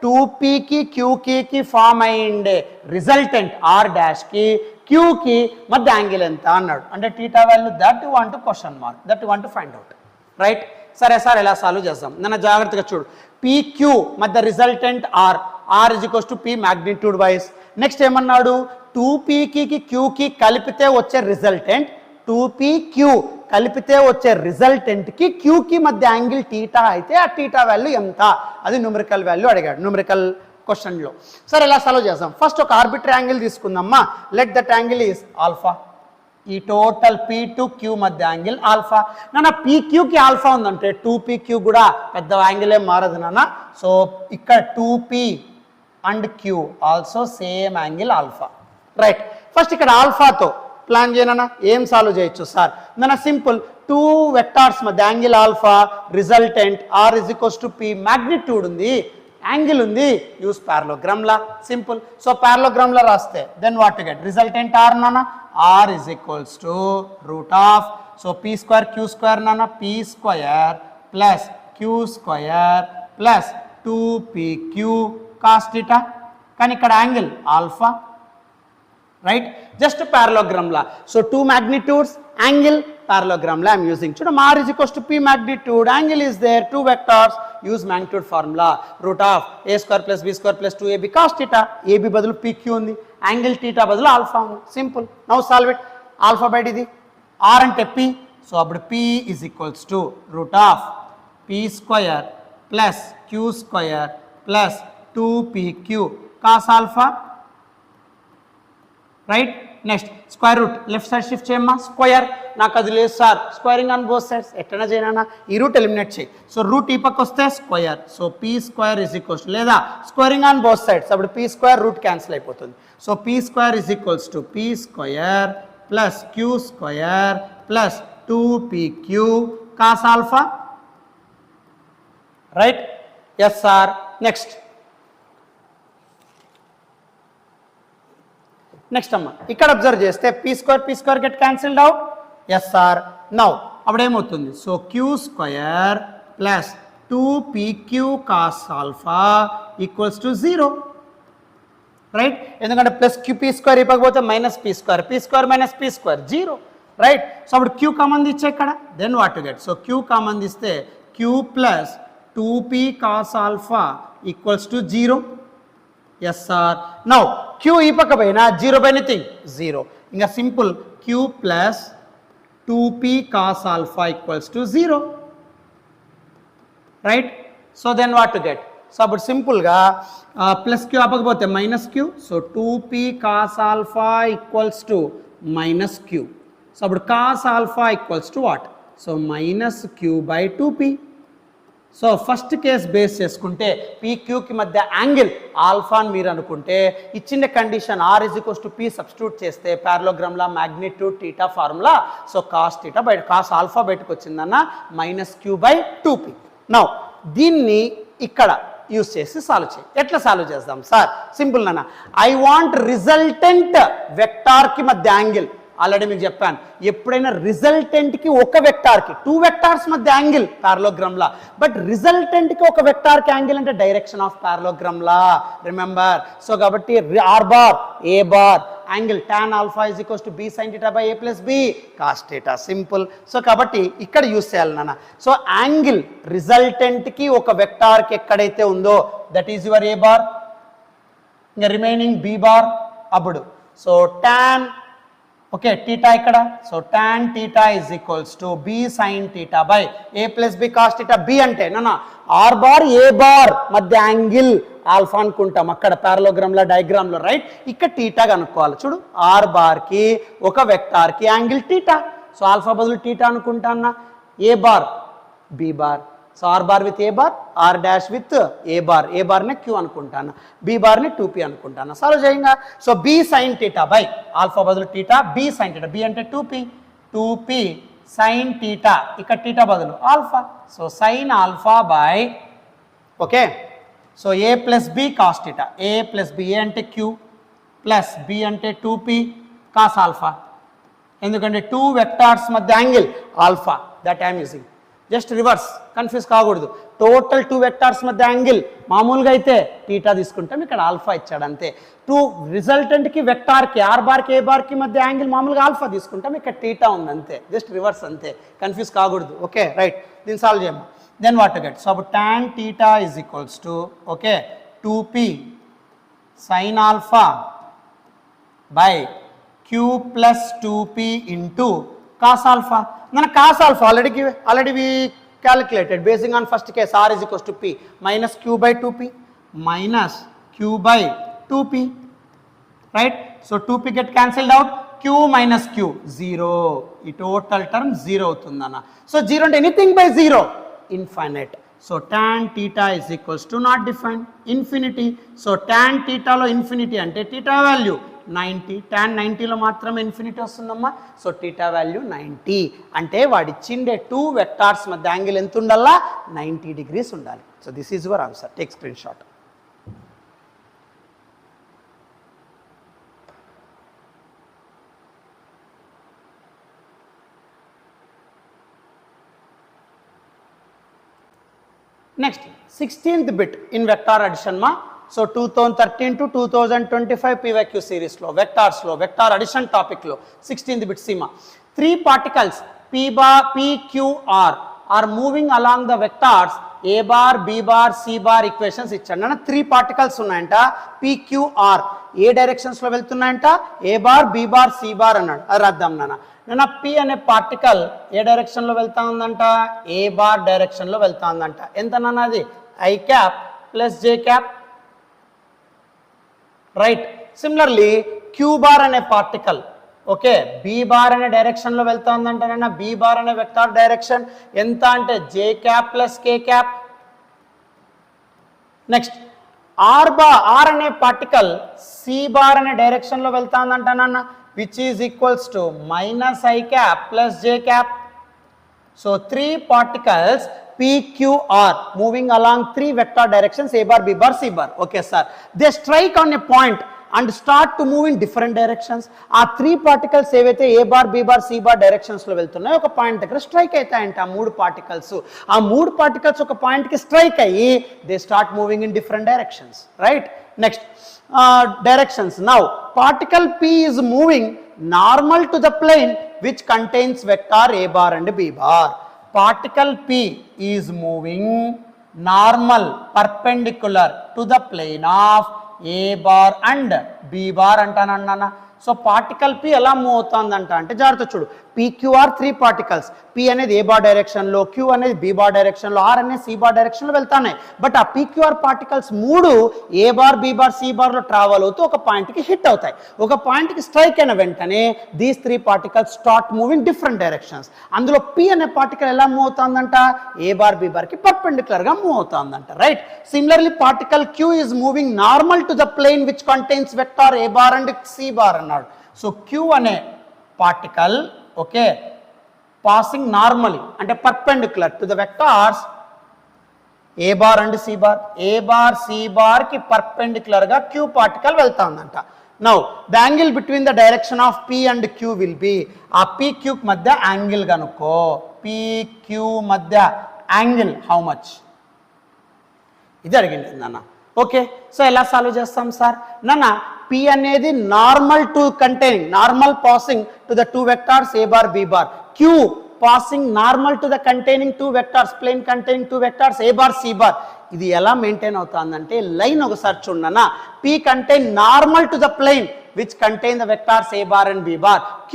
2pకి qకి form అయ్యిండే resultant r dash కి qకి మధ్య యాంగిల్ ఎంత అన్నాడు. అంటే theta value that you want to question mark, that you want to find out right. సరే సార్, ఎలా సాల్వ్ చేద్దాం? నన్ను జాగ్రత్తగా చూడు. pq మధ్య resultant r is equals to p magnitude wise. Next ఏమన్నాడు? 2pకి qకి కలిపితే వచ్చే రిజల్టెంట్, 2pq కలిపితే వచ్చే రిజల్టెంట్ కి qకి మధ్య యాంగిల్ టీటా అయితే ఆ టీటా వాల్యూ ఎంత? అది న్యూమరికల్ వాల్యూ అడిగాడు న్యూమరికల్ క్వశ్చన్లో. సరే, ఎలా సాల్వ్ చేద్దాం? ఫస్ట్ ఒక ఆర్బిటరీ యాంగిల్ తీసుకుందామా. Let that angle is alpha. ఈ టోటల్ p టు q మధ్య యాంగిల్ ఆల్ఫా. నాన్న pqకి ఆల్ఫా ఉందంటే 2pq కూడా పెద్ద యాంగిల్ ఏం మారదు నాన్న. సో ఇక్కడ 2p and q also same angle alpha right. First ఇక్కడ ఆల్ఫాతో ప్లాన్ చేయనా ఏం సాల్వ్ చేయొచ్చు సార్? నన్న సింపుల్, టూ వెక్టార్స్ మధ్య angle alpha, resultant r is equals to p, magnitude ఉంది, యాంగిల్ ఉంది, use parallelogram law. Simple. So parallelogram law రాస్తే then what to get? Resultant r నాన్న, r is equals to root of, so p square q square నాన్న, p square plus q square plus 2pq cos theta. కానీ ఇక్కడ angle alpha right, just parallelogram లా. So two magnitudes, angle, parallelogram la I'm using. Chudam r is equals to p magnitude, angle is there, two vectors, use magnitude formula, root of a square plus b square plus 2ab cos theta, ab badalu pq undi, angle theta badalu alpha undi. Simple. Now solve it. Alpha by idi r ante p, so appudu p is equals to root of p square plus q square plus 2pq cos alpha, right? Next square root left side shift చేయమ్మా, square నాకు అది లేదు sir, squaring on both sides ఎట్లైనా చేయనా, ఈ root eliminate చేయి. సో root ఈ పక్క వస్తే square, so P square is equals లేదా స్క్వేరింగ్ ఆన్ బోత్ సైడ్స్, అప్పుడు పీ స్క్వేర్ రూట్ క్యాన్సిల్ అయిపోతుంది. So P square is equals to P square plus queue square plus 2pq cos alpha, right? Yes sir. Next అమ్మ ఇక్కడ observe చేస్తే P square get cancelled out. Yes sir. Now అప్పుడు ఏమవుతుంది, so Q square plus 2pq cos alpha equals to 0, right? ఎందుకంటే plus P square ఇవ్వకపోతే minus P square minus P square 0, right? So అప్పుడు Q common ఇచ్చే ఇక్కడ, then what to get, so Q common ఇస్తే Q plus 2p cos alpha equals to 0. Yes sir. Now Q ఈ పక్క పైన 0 by anything 0, ఇంకా simple queue plus 2p cos alpha equals to 0, right? So then what to get, so అప్పుడు సింపుల్గా plus Q ఆపకపోతే minus Q, so 2p cos alpha equals to minus Q. So అప్పుడు cos alpha equals to what, so minus Q by 2p. So first case base చేసుకుంటే పీక్యూకి మధ్య angle alpha అని మీరు అనుకుంటే ఇచ్చిన condition R is equals to P substitute చేస్తే పారలోగ్రామ్లా magnitude theta formula, so cos theta బయట కాస్ ఆల్ఫా బయటకు వచ్చిందన్న minus Q by 2p. Now దీన్ని ఇక్కడ యూస్ చేసి సాల్వ్ చేయి. ఎట్లా సాల్వ్ చేద్దాం సార్, సింపుల్ నాన్న, ఐ వాంట్ రిజల్టెంట్ వెక్టార్కి మధ్య యాంగిల్. ఆల్రెడీ మీకు చెప్పాను, ఎప్పుడైనా రిజల్టెంట్కి ఒక వెక్టార్కి 2 వెక్టార్స్ మధ్య యాంగిల్ పారలోగ్రామ్లా, బట్ రిజల్టెంట్కి ఒక వెక్టార్కి యాంగిల్ అంటే డైరెక్షన్ ఆఫ్ పారలోగ్రామ్లా, రిమెంబర్. సో కాబట్టి R bar A bar angle tan alpha is equals to b sin θ by a plus b cos θ, simple. So కాబట్టి ఇక్కడ యూస్ చేయాలి నాన్న. సో యాంగిల్ రిజల్టెంట్కి ఒక వెక్టార్కి ఎక్కడైతే ఉందో that is your A bar, ఇంకా రిమైనింగ్ b బార్. అప్పుడు సో tan ఓకే టీటా ఇక్కడ, so tan theta is equals to b sin θ by a plus b cos θ. b అంటే నాన్న ఆర్ బార్ ఏ బార్ మధ్య యాంగిల్ ఆల్ఫా అనుకుంటాం అక్కడ పారలోగ్రామ్లో డయాగ్రామ్లో, right? ఇక్కడ theta కనుక్కోవాలి. చూడు, ఆర్ బార్కి ఒక వెక్టార్కి యాంగిల్ టీటా, సో ఆల్ఫా బదులు టీటా అనుకుంటా అన్న. A bar B bar, so R bar with A bar, R dash with A బార్ని క్యూ అనుకుంటాను, బి బార్ని 2p అనుకుంటాను. సాల్వ్ చేయంగా so b sin θ by alpha బదులు టీటా, b sin θ, b అంటే 2p sin θ, ఇక్కడ టీటా బదులు alpha, so sin alpha by okay, so a plus b cos θ, a plus b, a అంటే q plus b అంటే 2p cos alpha, ఎందుకంటే 2 vectors మధ్య angle alpha, that I'm using. Just reverse, confuse కాకూడదు. Total 2 vectors మధ్య angle మామూలుగా అయితే theta తీసుకుంటాం, ఇక్కడ ఆల్ఫా ఇచ్చాడు అంతే. 2 రిజల్టెంట్కి వెక్టార్కి ఆర్ బార్కి ఏ బార్కి మధ్య యాంగిల్ మామూలుగా ఆల్ఫా తీసుకుంటాం, ఇక్కడ టీటా ఉంది అంతే, జస్ట్ రివర్స్ అంతే, కన్ఫ్యూజ్ కాకూడదు. ఓకే రైట్, దీన్ని సాల్వ్ చేయమ్మా. Then what to get, so అప్పుడు tan theta is equals to okay 2p sin alpha by q plus 2p into cos alpha. మన cos alpha already we calculated basing on first case r is equals to p minus q by 2p minus q by 2p, right? So 2p get cancelled out, q minus q 0, ఈ total term 0 అవుతుందన్న. So 0 అంటే anything by 0 infinite. So tan theta is equals to not defined infinity. So tan theta లో infinity అంటే theta value 90, tan 90లో మాత్రమే infinity వస్తుందమ్మా. So theta value 90 అంటే వాడిచ్చిండే 2 vectors మధ్య angle ఎంత ఉండాలా, 90 degrees ఉండాలి. So this is your answer, take screen shot. Next 16th bit in vector addition మా. సో 2013 to 2025 PYQ సిరీస్లో వెక్టార్స్లో వెక్టార్ అడిషన్ టాపిక్లో 16th bit Seema. 3 particles P bar, P, Q, R are moving along the vectors A bar, B bar, C bar equations ఇచ్చాడు. నాన్న 3 particles ఉన్నాయంట, P, Q, R A డైరెక్షన్స్లో వెళ్తున్నాయంట, A bar, B bar, C bar అన్నాడు. అది రాద్దాం నాన్న. నాన్న P అనే particle ఏ డైరెక్షన్లో వెళ్తా ఉందంట, A bar డైరెక్షన్లో వెళ్తా ఉందంట. ఎంత నాన్న అది, I cap plus J cap right. Similarly Q bar అనే పార్టికల్ ఓకే బి బార్ అనే డైరెక్షన్లో వెళ్తుందంటానన్నా బి బార్ అనే వెక్టార్ డైరెక్షన్ ఎంత అంటే J cap plus K cap. Next R అనే పార్టికల్ సి బార్ అనే డైరెక్షన్లో వెళ్తుందంటానన్న which is equals to minus I cap plus J cap. So 3 particles PQR moving along 3 vector directions A bar, B bar, C bar. Okay, sir. They strike on a point and start to move in different directions. ఆ 3 particles ఏవైతే A bar, B bar, C bar directions లో వెళ్తున్నాయో ఒక point దగ్గర strike అవుతాయంట ఆ 3 particles. ఆ 3 particles ఒక point కి strike అయ్యి they start moving in different directions. Right? Next directions. Now particle P is moving normal to the plane which contains vector A bar and B bar. Particle P is moving normal perpendicular to the plane of A bar and B bar అంటానన్నా. So particle P ఎలా move అవుతుందంట అంటే జాగ్రత్త చూడు PQR 3 particles P అనేది A bar డైరెక్షన్లో Q అనేది B bar డైరెక్షన్లో R అనేది C బార్ డైరెక్షన్లో వెళ్తాయి. బట్ ఆ PQR particles 3 A bar B bar C బార్లో ట్రావెల్ అవుతూ ఒక పాయింట్కి హిట్ అవుతాయి. ఒక పాయింట్కి స్ట్రైక్ అయిన వెంటనే these 3 particles start moving different directions. అందులో P అనే పార్టికల్ ఎలా మూవ్ అవుతుందంట A బార్ B బార్కి పర్పెండిక్యులర్గా మూవ్ అవుతుందంట. Right. Similarly particle Q is moving normal to the plane which contains vector A bar and C bar అన్నాడు. So Q అనే particle okay passing normally అంటే perpendicular to the vectors A bar and C bar. A bar C bar కి perpendicular గా Q particle వెళ్తాందంట. Now the angle between the direction of P and Q will be ఆ P Q మధ్య angle కనుక్కో. P Q మధ్య angle how much ఇది అడిగింది నాన్న. Okay so ఎలా సాల్వ్ చేస్తాం సార్ నాన్న P అనేది normal to containing normal passing to the 2 vectors A bar B bar. Q passing normal to the containing 2 vectors plane containing 2 vectors A bar C bar. ఇది ఎలా maintain అవుతుందంటే line ఒకసారి చూడన్నా P contain normal to the plane which contain the vectors A bar and B bar. Q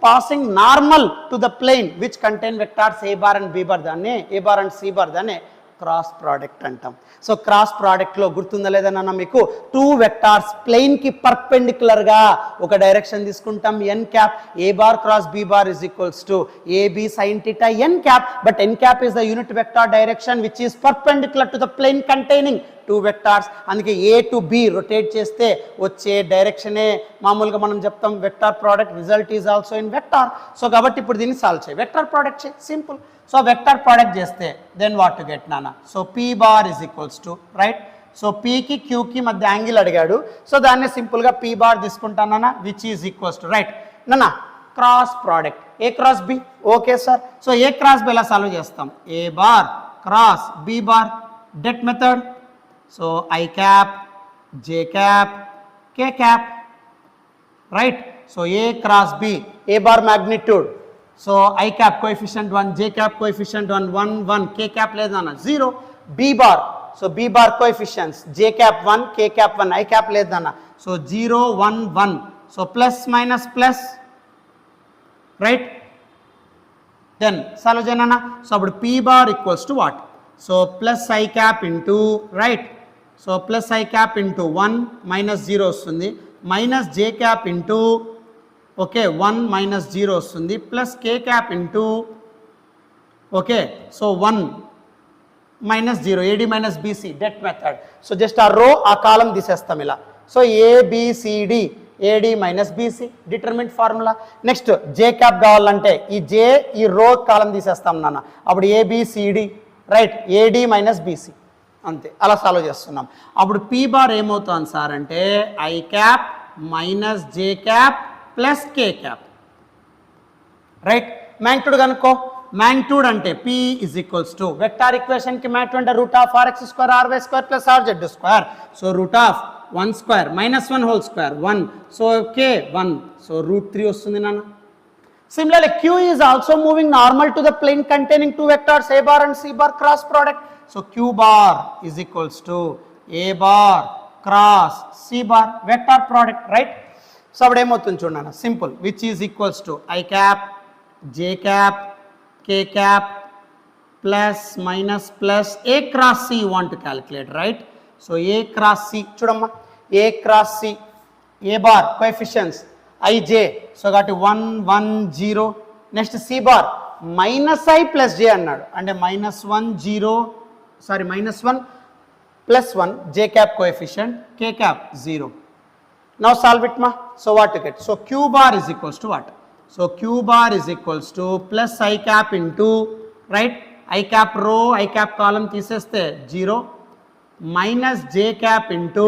passing normal to the plane which contain vectors A bar and B bar. దాన్ని A bar and C bar దాన్ని cross product అంటాం. So cross product లో గుర్తుందా లేదన్నా మీకు 2 vectors plane కి perpendicular గా ఒక డైరెక్షన్ తీసుకుంటాం N cap A bar cross B bar is equals to AB sine theta N cap. But N cap is the unit vector direction which is perpendicular to the plane containing 2 vectors. అందుకే A to be rotate చేస్తే వచ్చే డైరెక్షనే మామూలుగా మనం చెప్తాం vector product. Result is also in vector. So కాబట్టి ఇప్పుడు దీన్ని solve చేయి. వెక్టార్ ప్రోడక్ట్ చేయి సింపుల్. సో వెక్టార్ ప్రోడక్ట్ చేస్తే దెన్ వాట్ టు గెట్ నానా. So P bar is equals to right. So పీకి క్యూకి మధ్య యాంగిల్ అడిగాడు. సో దాన్ని సింపుల్గా పీ బార్ తీసుకుంటానన్నా which is equals to right నానా cross product A cross B. Okay sir. So A cross B ఎలా సాల్వ్ చేస్తాం ఏ bar cross B bar det method. So I cap J cap K cap right. So A cross B A bar magnitude. So I cap coefficient 1 J cap coefficient 1 1 1 K cap లేదన్న 0. B bar so B bar coefficients J cap 1 K cap 1 I cap లేదన్న. So 0 1 1 so plus minus plus right. Then solve చేయనన్నా. So అప్పుడు P bar equals to what. So plus I cap into right. So plus I cap into 1 minus 0 వస్తుంది minus J cap into okay 1 minus 0 వస్తుంది plus K cap into okay so 1 minus 0 AD minus BC det method. So just ఆ row ఆ column తీసేస్తాం ఇలా. So ABCD AD minus BC determinant formula. Next J cap కావాలంటే ఈ J ఈ row column తీసేస్తాం నాన్న. అప్పుడు ఏబిసిడి రైట్ ఏడి మైనస్ బీసీ అంతే. అలా సాల్వ్ చేస్తున్నాం. అప్పుడు పీ బార్ ఏమవుతుంది సార్ అంటే I cap minus J cap plus K cap right. Magnitude కనుక్కో. మ్యాగ్నిట్యూడ్ అంటే P is equals to vector equation కి మ్యాగ్నిట్యూడ్ అంటే root of RX square RY square plus RZ square. So root of 1 square minus 1 whole square 1 so K 1 so root 3 వస్తుంది నాన్న. Similarly Q is also moving normal to the plane containing 2 vectors A bar and C bar cross product. So Q bar is equals to A bar cross C bar vector product right. So అప్పుడు ఏమవుతుంది చూడన్నా simple which is equals to i cap J cap K cap plus minus plus a cross c you want to calculate right. So A cross c చూడమ్మా A cross C, A bar coefficients ij, so got 1 1 0. Next C bar minus I plus j అన్నాడు, అంటే -1 plus 1 j cap coefficient, k cap 0. Now solve it ma. So what to get? So q bar is equals to what? So q bar is equals to plus I cap into, right, I cap row I cap column తీసేస్తే 0 minus j cap into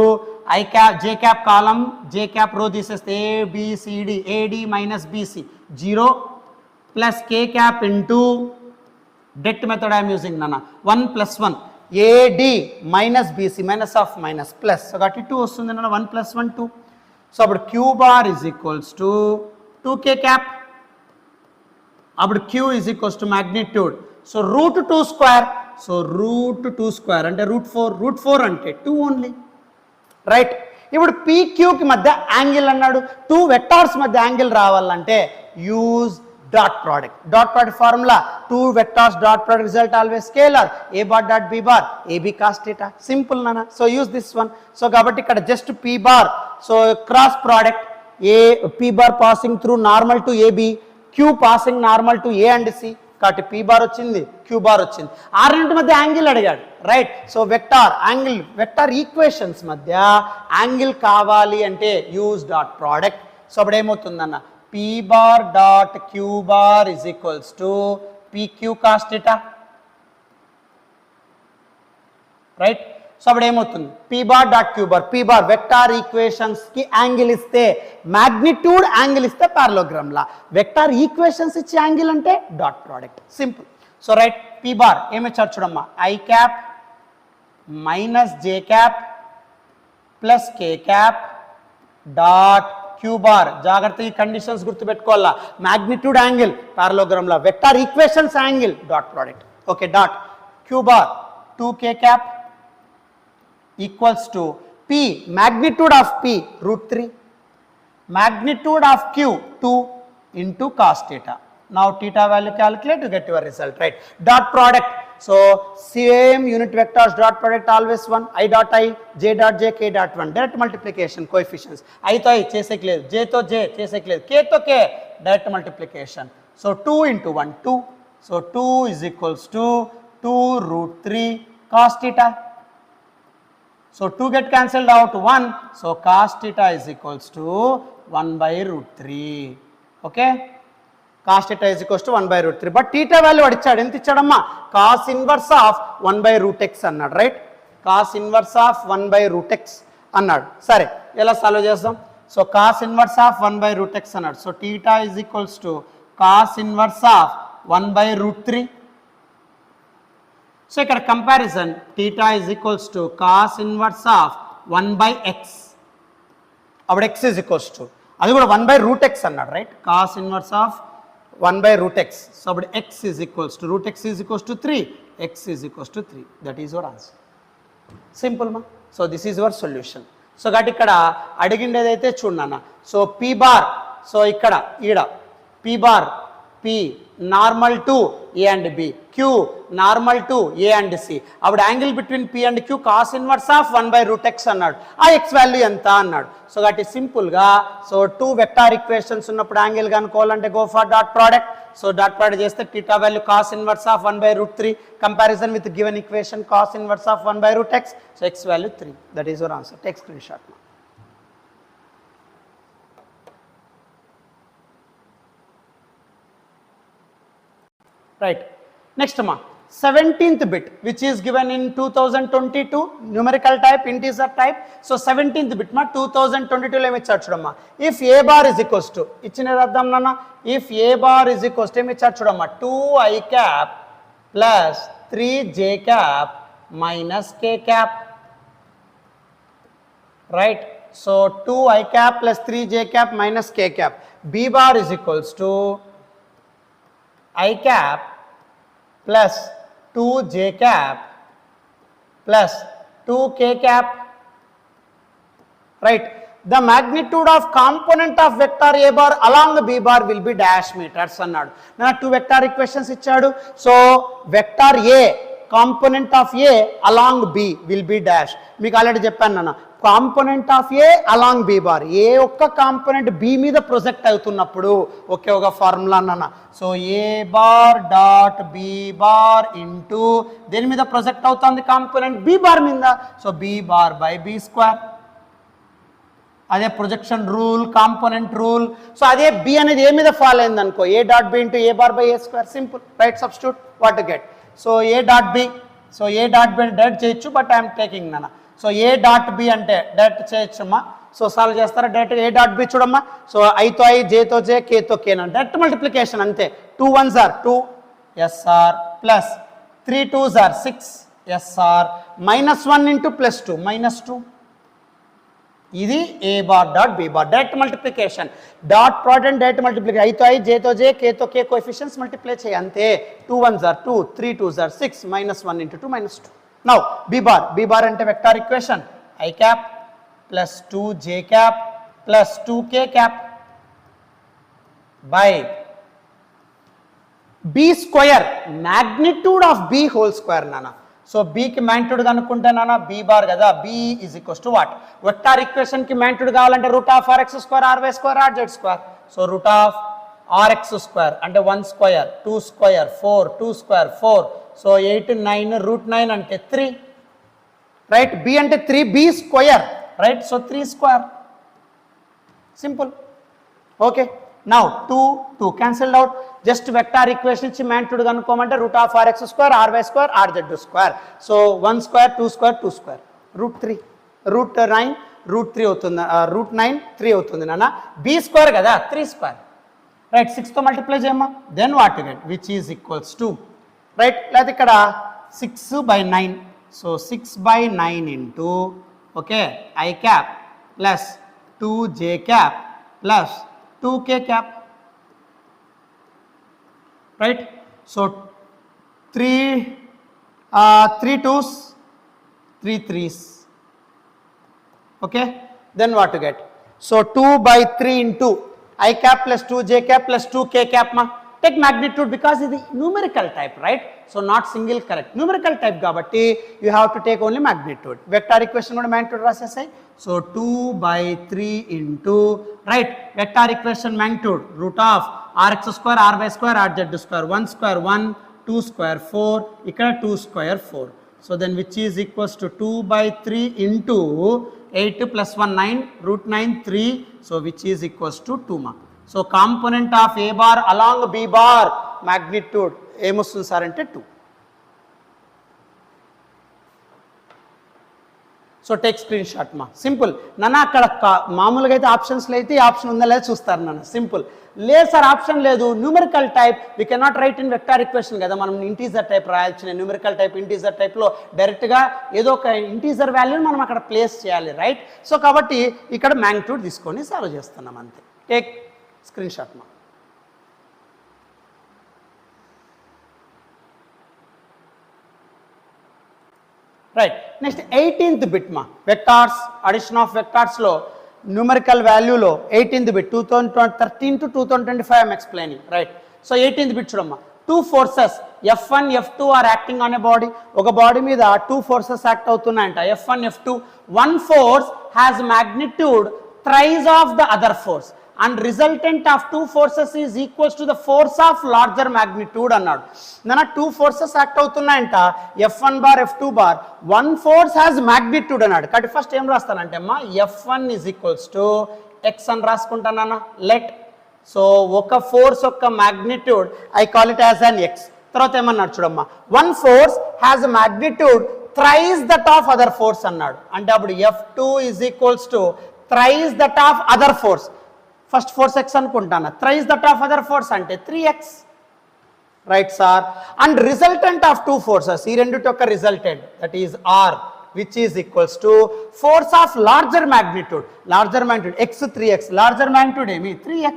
I cap j cap column j cap row తీసేస్తే a b c d ad minus bc 0 plus k cap into det method I am using nana 1 plus 1 ad minus bc minus of minus plus, so got it 2 వస్తుంది nana 1 plus 1 2. So అప్పుడు q bar is equals to 2k cap, అప్పుడు q is equals to magnitude, so root 2 square, so root 2 square అంటే root 4 అంటే 2 only, right. ఇప్పుడు PQ కి మధ్య angle అన్నాడు, 2 vectors మధ్య యాంగిల్ రావాలంటే use dot product. Dot product formula 2 vectors dot product result always scalar, a bar dot b bar ab cos theta, simple నానా. So use this one. So కాబట్టి ఇక్కడ just p bar, so cross product a p bar passing through normal to ab, q passing normal to a and c, కాబట్టి p bar వచ్చింది, q bar వచ్చింది. ఆ రెండింటి మధ్య angle అడిగాడు, right. So vector angle vector equations మధ్య angle కావాలి అంటే యూజ్ డాట్ ప్రోడక్ట్. సో అప్పుడు ఏమవుతుందన్న p bar dot q bar is equals to pq cos theta, right. So అప్పుడు ఏమవుతుంది p bar dot q bar, p bar vector equations కి angle ఇస్తే magnitude, angle ఇస్తే parallelogram law, vector equations ఇచ్చే angle అంటే dot product, simple. So right, p bar ఏమి ఇచ్చారు చూడమ్మా, i cap minus j cap plus k cap dot q bar. జాగ్రత్త ఈ కండిషన్స్ గుర్తుపెట్టుకోవాలా, magnitude angle parallelogram law, vector equations angle dot product, okay. Dot q bar 2k cap equals to p magnitude of p root 3, magnitude of q 2 into cos theta. Now theta value calculate, you get your result, right. Dot product, so same unit vectors dot product always 1, I dot I, j dot j, k dot 1, direct multiplication coefficients, I to I చేసేకి లేదు, j to j చేసేకి లేదు, k to k direct multiplication. So 2 into 1 2, so 2 is equals to 2 root 3 cos theta. So 2 get cancelled out 1, so cos theta is equals to 1 by root 3, okay. Cos theta is equals to 1 by root 3, but theta value వాడు ఇచ్చాడు, ఎంత ఇచ్చాడమ్మా, cos inverse of 1 by root x అన్నాడు, right. cos inverse of 1 by root x అన్నాడు. సరే ఎలా solve చేద్దాం. So cos inverse of 1 by root x అన్నాడు, so theta is equals to cos inverse of 1 by root 3. So ఇక్కడ comparison theta is equals to cos inverse of 1 by x, అప్పుడు x is equals to అది కూడా 1 by root x అన్నాడు, right. cos inverse of 1 by root x, so అప్పుడు x is equals to root x is equals to 3, x is equals to 3, that is your answer, simple మా. So this is your solution. So కాబట్టి ఇక్కడ అడిగిండేదైతే చూడన్నా, so p bar, so ఇక్కడ ఈడ p bar p normal to a and b, q normal to a and c, అప్పుడు angle between p and q cos inverse of 1 by root x అన్నాడు, ఆ x value ఎంత అన్నాడు. So కాబట్టి సింపుల్గా, so 2 vector equations ఉన్నప్పుడు angle కనుక్కోవాలంటే go for dot product. So dot product చేస్తే theta value cos inverse of 1 by root 3, comparison with given equation cos inverse of 1 by root x, so x value 3, that is your answer. Take screen shot. Right. Next ma, 17th bit which is given in 2022 numerical type, integer type. So 17th bit ma 2022 lo em ichcharu chudamma, if a bar is equals to ichine raddam nana, if a bar is equals to em ichcharu chudamma 2i cap plus 3j cap minus k cap, right. So 2i cap plus 3j cap minus k cap, b bar is equals to I cap plus 2j cap plus 2k cap, right. The magnitude of component of vector a bar along the b bar will be dash meters అన్నాడు. నా 2 vector equations ఇచ్చాడు. So vector a component of A along B will be dash. మీకు already చెప్పాను నాన్న, component of A along B bar, ఏ ఒక్క component B మీద project అవుతున్నప్పుడు ఒకే ఒక ఫార్ములా అన్న. సో ఏ bar dot B bar into దేని మీద ప్రొజెక్ట్ అవుతుంది, కాంపోనెంట్ బి బార్ మీద. So B bar by B square, అదే projection rule, component rule. So అదే బి అనేది ఏ మీద ఫాల్ అయింది అనుకో, A dot B into A bar by A square, simple, right, substitute, what to get. So A dot B, so A dot B direct చేయొచ్చు, but I'm taking నాన్న. So A dot B అంటే direct చేయొచ్చమ్మా. So solve చేస్తారా direct A dot B చూడమ్మా. So ఐతో I, జేతో J, కేతో కేనా, డైరెక్ట్ మల్టిప్లికేషన్ అంతే. 2 1s are 2 ఎస్ఆర్ ప్లస్ 3 2s are 6 ఎస్ఆర్ -1 ఇంటూ +2 -2. ఇది A bar dot B bar, direct multiplication, dot product direct multiplication, ఐతో ఐ, జేతో జే, కేతో కే కోఎఫిషియెంట్స్ మల్టిప్లై చేయి అంతే. 2 1s are 2 3 2s are 6 -1 into 2 -2. Now b bar అంటే vector equation, I cap plus 2j cap plus 2k cap by b square magnitude of b whole square నానా. So b కి magnitude కనుక్కుంటే నానా b bar కదా, b is equals to what, vector equation కి magnitude కావాలంటే √rx square ry square rz square. So √rx square అంటే 1 square 2 square 4 2 square 4. So 8 9 √9 అంటే 3, right. b అంటే 3b square, right. So 3 square, simple, okay. Now 2 cancelled out, just vector equation ఇచ్చి magnitude కనుక్కోమంటే √rx square ry square rz square. సో 1 square 2 square 2 square √3 √9 √3 అవుతుంది, √9 3 అవుతుంది నాన్న. b square కదా 3 square, right. 6తో మల్టిప్లై చేయమ్మా, then what get which is equals to, right. లేదా ఇక్కడ 6/9, so 6/9 into okay I cap plus 2j cap plus 2k cap, right. So 3 2s 3 3s, okay. Then what to get, so 2/3 into I cap plus 2j cap plus 2k cap ma. Take magnitude because ఇది numerical type, right? So not single correct. Numerical type కాబట్టి you have to take only magnitude. Vector equation కూడా magnitude రాసేసాయి. So 2/3 into, right, vector equation magnitude √rx square ry square rz square, 1 square 1 2 square 4, ఇక్కడ 2 square 4. So then which is equals to 2/3 into 8 plus 1 9 √9 3. So which is equals to 2 ma. So component of a bar along b bar magnitude ఏమొస్తుంది sir అంటే 2. So take screen shot మా, simple. నాన్న అక్కడ మామూలుగా అయితే ఆప్షన్స్లో అయితే ఈ ఆప్షన్ ఉందా లేదా చూస్తారు నాన్న, సింపుల్. లేదు సార్ ఆప్షన్ లేదు, numerical type we cannot write in vector equation కదా, మనం ఇంటీజర్ టైప్ రాయాల్సిన. న్యూమరికల్ టైప్ ఇంటీజర్ టైప్లో డైరెక్ట్గా ఏదో ఒక ఇంటీజర్ వాల్యూని మనం అక్కడ ప్లేస్ చేయాలి, రైట్. సో కాబట్టి ఇక్కడ మ్యాగ్నిట్యూడ్ తీసుకొని సాల్వ్ చేస్తున్నాం అంతే. టేక్ స్క్రీన్ షాట్ మా. రైట్. నెక్స్ట్ 18th బిట్ మా, వెక్టార్స్, అడిషన్ ఆఫ్ వెక్టార్స్లో న్యూమరికల్ వాల్యూలో 18th bit 2013 to 2025 I'm explaining, right. So 18th bit చూడమ్మా, 2 forces F1 F2 are acting on a body. ఒక బాడీ మీద 2 forces యాక్ట్ అవుతున్నాయంట, F1 F2. One force has magnitude thrice of the other force and resultant of 2 forces is equals to the force of larger magnitude అన్నాడు. నాన్న 2 forces act అవుతున్నాయంట, F1 bar F2 bar. One force has magnitude అన్నాడు. కాబట్టి first ఏం రాస్తానంటే అమ్మా, F1 is equals to x అని రాసుకుంటానన్నా, let. So ఒక force యొక్క magnitude I call it as an x. తర్వాత ఏమన్నాడు చూడమ్మా, one force has a magnitude thrice that of other force అన్నాడు. అంటే అప్పుడు F2 is equals to thrice that of other force. First force x అనుకుంటాను, thrice that of other force అంటే 3x, right sir. And resultant of 2 forces, ఈ రెండిటి యొక్క resultant that is r, which is equals to force of larger magnitude. Larger magnitude x 3x, larger magnitude ఏమి 3x,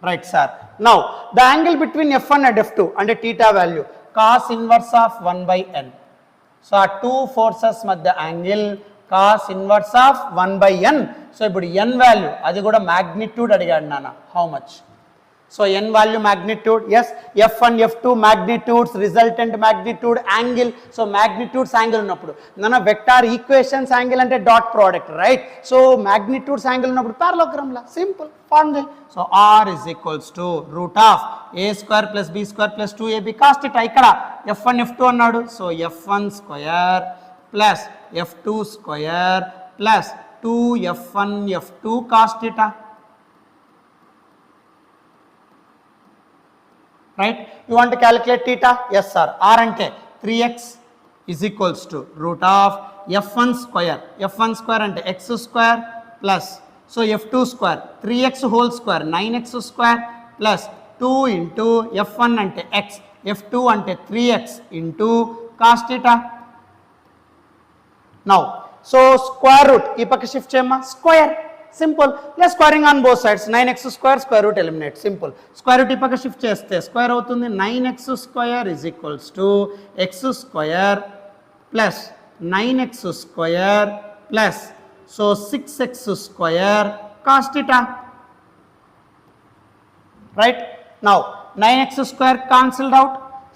right sir. Now the angle between F1 and F2 అంటే θ value cos inverse of 1/n. So ఆ 2 forces మధ్య angle cos inverse of 1/n. So ఇప్పుడు n value అది కూడా magnitude అడిగాడు నాన్న, how much. So n value magnitude, yes, f1 f2 magnitudes, resultant magnitude, angle. So magnitudes angle ఉన్నప్పుడు నన్న vector equations angle అంటే dot product right. So magnitudes angle ఉన్నప్పుడు parallelogram లా simple form చేయి. So r is equals to root of a square plus b square plus 2ab cos theta. ఇక్కడ f1 f2 అన్నాడు. So f1 square plus f2 square plus 2f1 f2 cos theta. Right? You want to calculate theta? Yes sir. R ante 3x is equals to root of f1 square. f1 square ante x square plus, so f2 square 3x whole square 9x square plus 2 into f1 ante x, f2 ante 3x into cos theta. Now, so square root ee pakka shift cheyamma square. Simple. Let's squaring on both sides. 9x square square root eliminate. Simple. Square root ipaka shift cheste square avutundi 9x square is equals to x square plus 9x square plus, so 6x square cos theta. Right? Now 9x square cancelled out.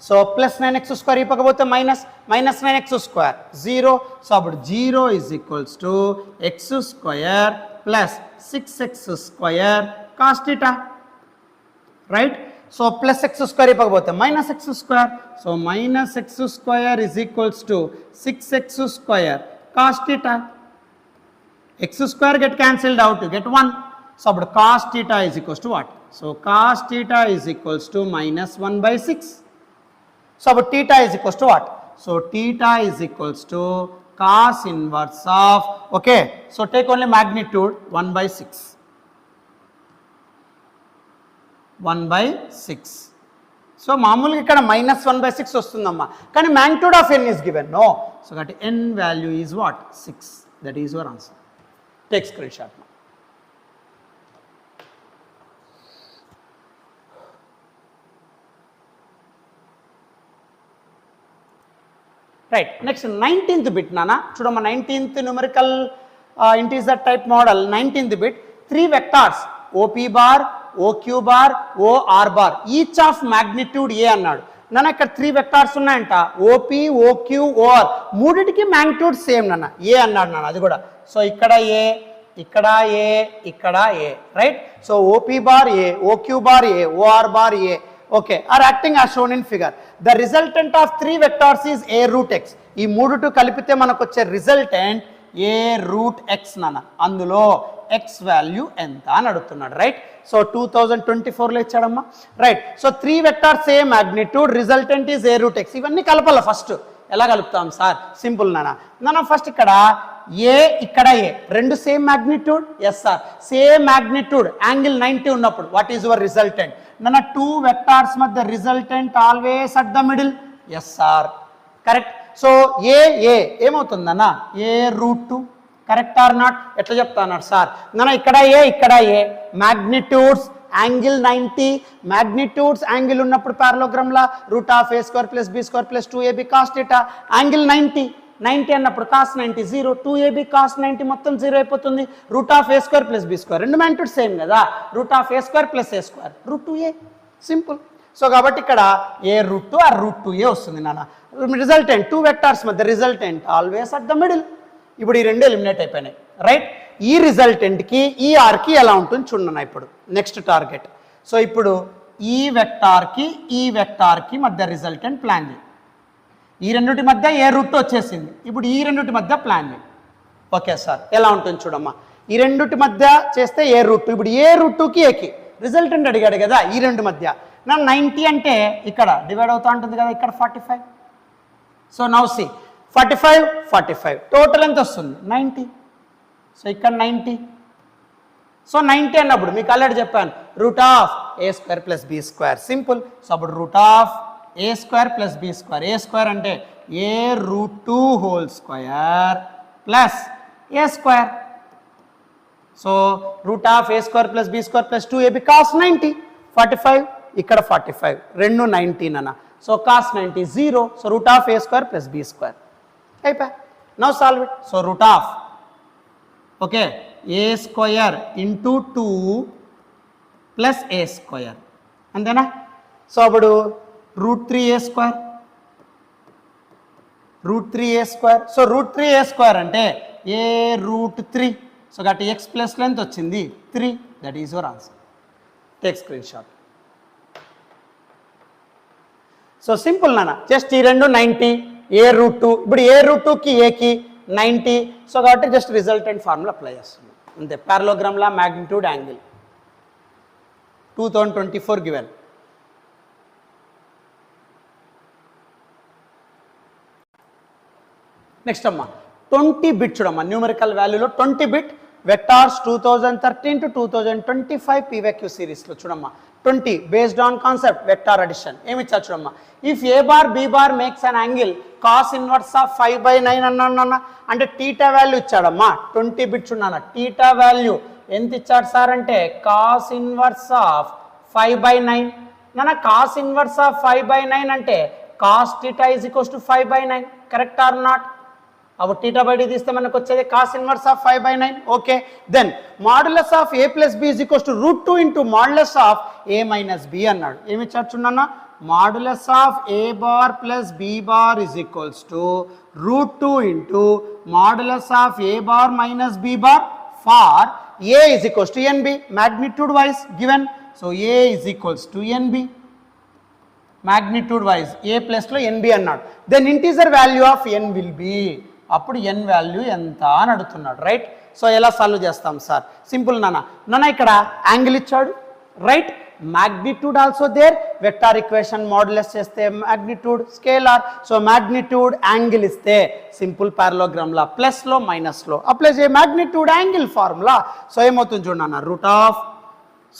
So plus 9x square ipaka pothe minus 9x square 0. So abadu 0 is equals to x square plus 6x square cos theta. Right? So plus x square ipakapothe minus x square. So minus x square is equals to 6x square cos theta. X square get cancelled out, you get 1. So cos theta is equals to what? So cos theta is equals to minus 1 by 6. So theta is equals to what? So theta is equals to cos inverse of, okay, so take only magnitude 1 by 6. 1 by 6. So మామూలుగా ఇక్కడ minus 1 by 6 వస్తుందమ్మా, కానీ magnitude of n is given. No. So that n value is what? 6. That is your answer. Take screenshot now. Right, next 19th bit nana chudama 19th numerical integer type model 19th bit 3 vectors op bar oq bar or bar each of magnitude a annadu nana ikkada 3 vectors unnayanta op oq or మూడిటికి magnitude same nana a annadu nana adi kuda. So ikkada a ikkada a ikkada a, right? So op bar a oq bar a or bar a, okay, are acting as shown in figure. The resultant of 3 vectors is a root x. ఈ మూడు to కలిపితే మనకు వచ్చే resultant a root x నన్న. అందులో x value ఎంత అని అడుగుతున్నాడు రైట్. సో 2024లో ఇచ్చాడమ్మా right. So 3 vectors A magnitude, resultant is a root x. ఇవన్నీ కలపాల ఫస్ట్. ఎలా కలుపుతాం సార్? సింపుల్ నాన్న ఫస్ట్ ఇక్కడ ఏ ఇక్కడ ఏ రెండు same magnitude. Yes sir, same magnitude angle 90 ఉన్నప్పుడు వాట్ ఈజ్ యువర్ రిజల్టెంట్? నన్న 2 వెక్టార్స్ మధ్య resultant always at the middle. Yes sir, correct. So A ఏమవుతుందన్న? A root 2. Correct or not? ఎట్లా చెప్తాను సార్? నన్న ఇక్కడ A magnitudes angle 90, magnitudes angle ఉన్నప్పుడు parallelogram law root of a square plus b square plus 2ab cos θ. Angle 90 అన్నప్పుడు cos 90 0, 2ab cos 90 మొత్తం 0 అయిపోతుంది. Route of a square plus b square రెండు magnitude same కదా, route of a square plus a square root 2a. Simple. So కాబట్టి ఇక్కడ ఏ root 2 are route 2a వస్తుంది నాన్న. Resultant 2 vectors మధ్య resultant always at the middle. ఇప్పుడు ఈ రెండు ఎలిమినేట్ అయిపోయినాయి రైట్. ఈ రిజల్టెంట్కి ఈ ఆర్కి ఎలా ఉంటుంది చూడన్నా. ఇప్పుడు నెక్స్ట్ టార్గెట్. సో ఇప్పుడు ఈ వెక్టార్కి మధ్య రిజల్టెంట్ ప్లాన్ చేయి. ఈ రెండుటి మధ్య ఏ రూట్ వచ్చేసింది. ఇప్పుడు ఈ రెండుటి మధ్య ప్లాన్ చేయి. ఓకే సార్, ఎలా ఉంటుంది చూడమ్మా. ఈ రెండుటి మధ్య చేస్తే ఏ రూట్, ఇప్పుడు ఏ రూట్ 2కి ఏకి రిజల్టెంట్ అడిగాడు కదా ఈ రెండు మధ్య. నా 90 అంటే ఇక్కడ డివైడ్ అవుతూ ఉంటుంది కదా, ఇక్కడ 45. సో నౌ సి 45 టోటల్ ఎంత వస్తుంది? 90. సో ఇక్కడ 90. సో 90 అన్నప్పుడు మీకు ఆల్రెడీ చెప్పాను root of a square plus b square. Simple. So అప్పుడు root of a square plus b square. A square అంటే A root 2 whole square plus a square. So root of a square plus b square plus 2ab cos 90. 45 ఇక్కడ 45 రెండు 19 అన్న. So cos 90 0. So root of a square plus b square అయిపోయా. Now solve it. So root of okay a square into 2 plus a square అంతేనా? So అప్పుడు √3a square so √3a² అంటే a√3. So కాబట్టి x plus length వచ్చింది 3. That is your answer. Take screen shot. So simple నాన్న, just ఈ రెండు 90, a√2. ఇప్పుడు a√2కి aకి 90. సో కాబట్టి జస్ట్ రిజల్టెంట్ ఫార్ములా అప్లై చేస్తుంది అంతే. Parallelogram law magnitude angle 2024 given. Next అమ్మా 20 బిట్ చూడమ్మా, న్యూమరికల్ వాల్యూలో 20 బిట్ వెక్టార్స్ 2013 to 2025 PYQ సిరీస్లో చూడమ్మా 20 based on concept vector addition. ఏమి ఇచ్చా చూడమ్మా, if a bar b bar makes an angle cos inverse of 5/9 అన్నా అంటే టీటా వాల్యూ ఇచ్చాడమ్మా. 20 బిట్స్ ఉన్నాను, టీటా వాల్యూ ఎంత ఇచ్చాడు సార్ అంటే కాస్ ఇన్వర్స్ ఆఫ్ 5/9. నాన్న కాస్ ఇన్వర్స్ ఆఫ్ 5/9 అంటే cos theta is equals to 5/9. Correct or not? అప్పుడు theta by d తీస్తే మనకు వచ్చేది cos inverse of 5/9. Okay, then modulus of a plus b is equals to √2 into modulus of a minus b అన్నాడు. ఏమి ఇచ్చాడు చూడన్నా, modulus of a bar plus b bar is equals to √2 into modulus of a bar minus b bar for a is equals to nb magnitude wise given. So a is equals to nb magnitude wise, a plus లో nb అన్నాడు. Then integer value of n will be, అప్పుడు n value ఎంత అని అడుగుతున్నాడు. Right? So ఎలా solve చేస్తాం సార్? Simple నాన్న ఇక్కడ యాంగిల్ ఇచ్చాడు. Right? magnitude also there. Vector equation modulus చేస్తే magnitude scalar. So magnitude angle ఇస్తే సింపుల్ పారలోగ్రామ్ లా ప్లస్ లో మైనస్ లో అప్లై చేయ magnitude యాంగిల్ ఫార్ములా. సో ఏమవుతుంది చూడన్నా, route of,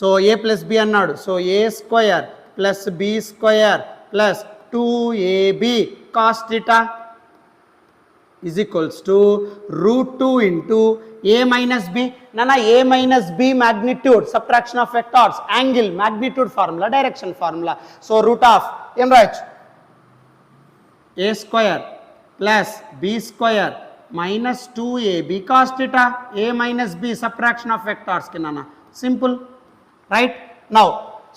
so a plus b అన్నాడు, so a square plus b square plus 2ab cos theta is equals to √2 into a minus b. Nana a minus b magnitude, subtraction of vectors, angle, magnitude formula, direction formula. So root of em right, a square plus b square minus 2ab cos theta, a minus b subtraction of vectors ki nana. Simple, right? Now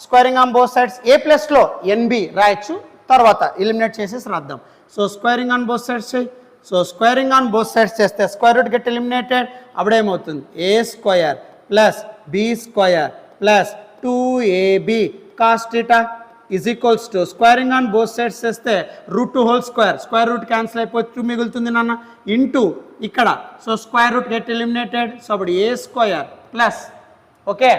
squaring on both sides, A ప్లస్లో NB రాయొచ్చు, తర్వాత eliminate చేసేసి రాద్దాం. So squaring on both sides చేయి. So squaring on both sides చేస్తే square root get eliminated. అప్పుడేమవుతుంది, A square plus B square plus 2ab cos theta is equals to squaring on both sides చేస్తే √2 whole square, square root cancel అయిపోయి 2 మిగులుతుంది నాన్న, into ఇక్కడ so square root get eliminated. So అప్పుడు ఏ square plus okay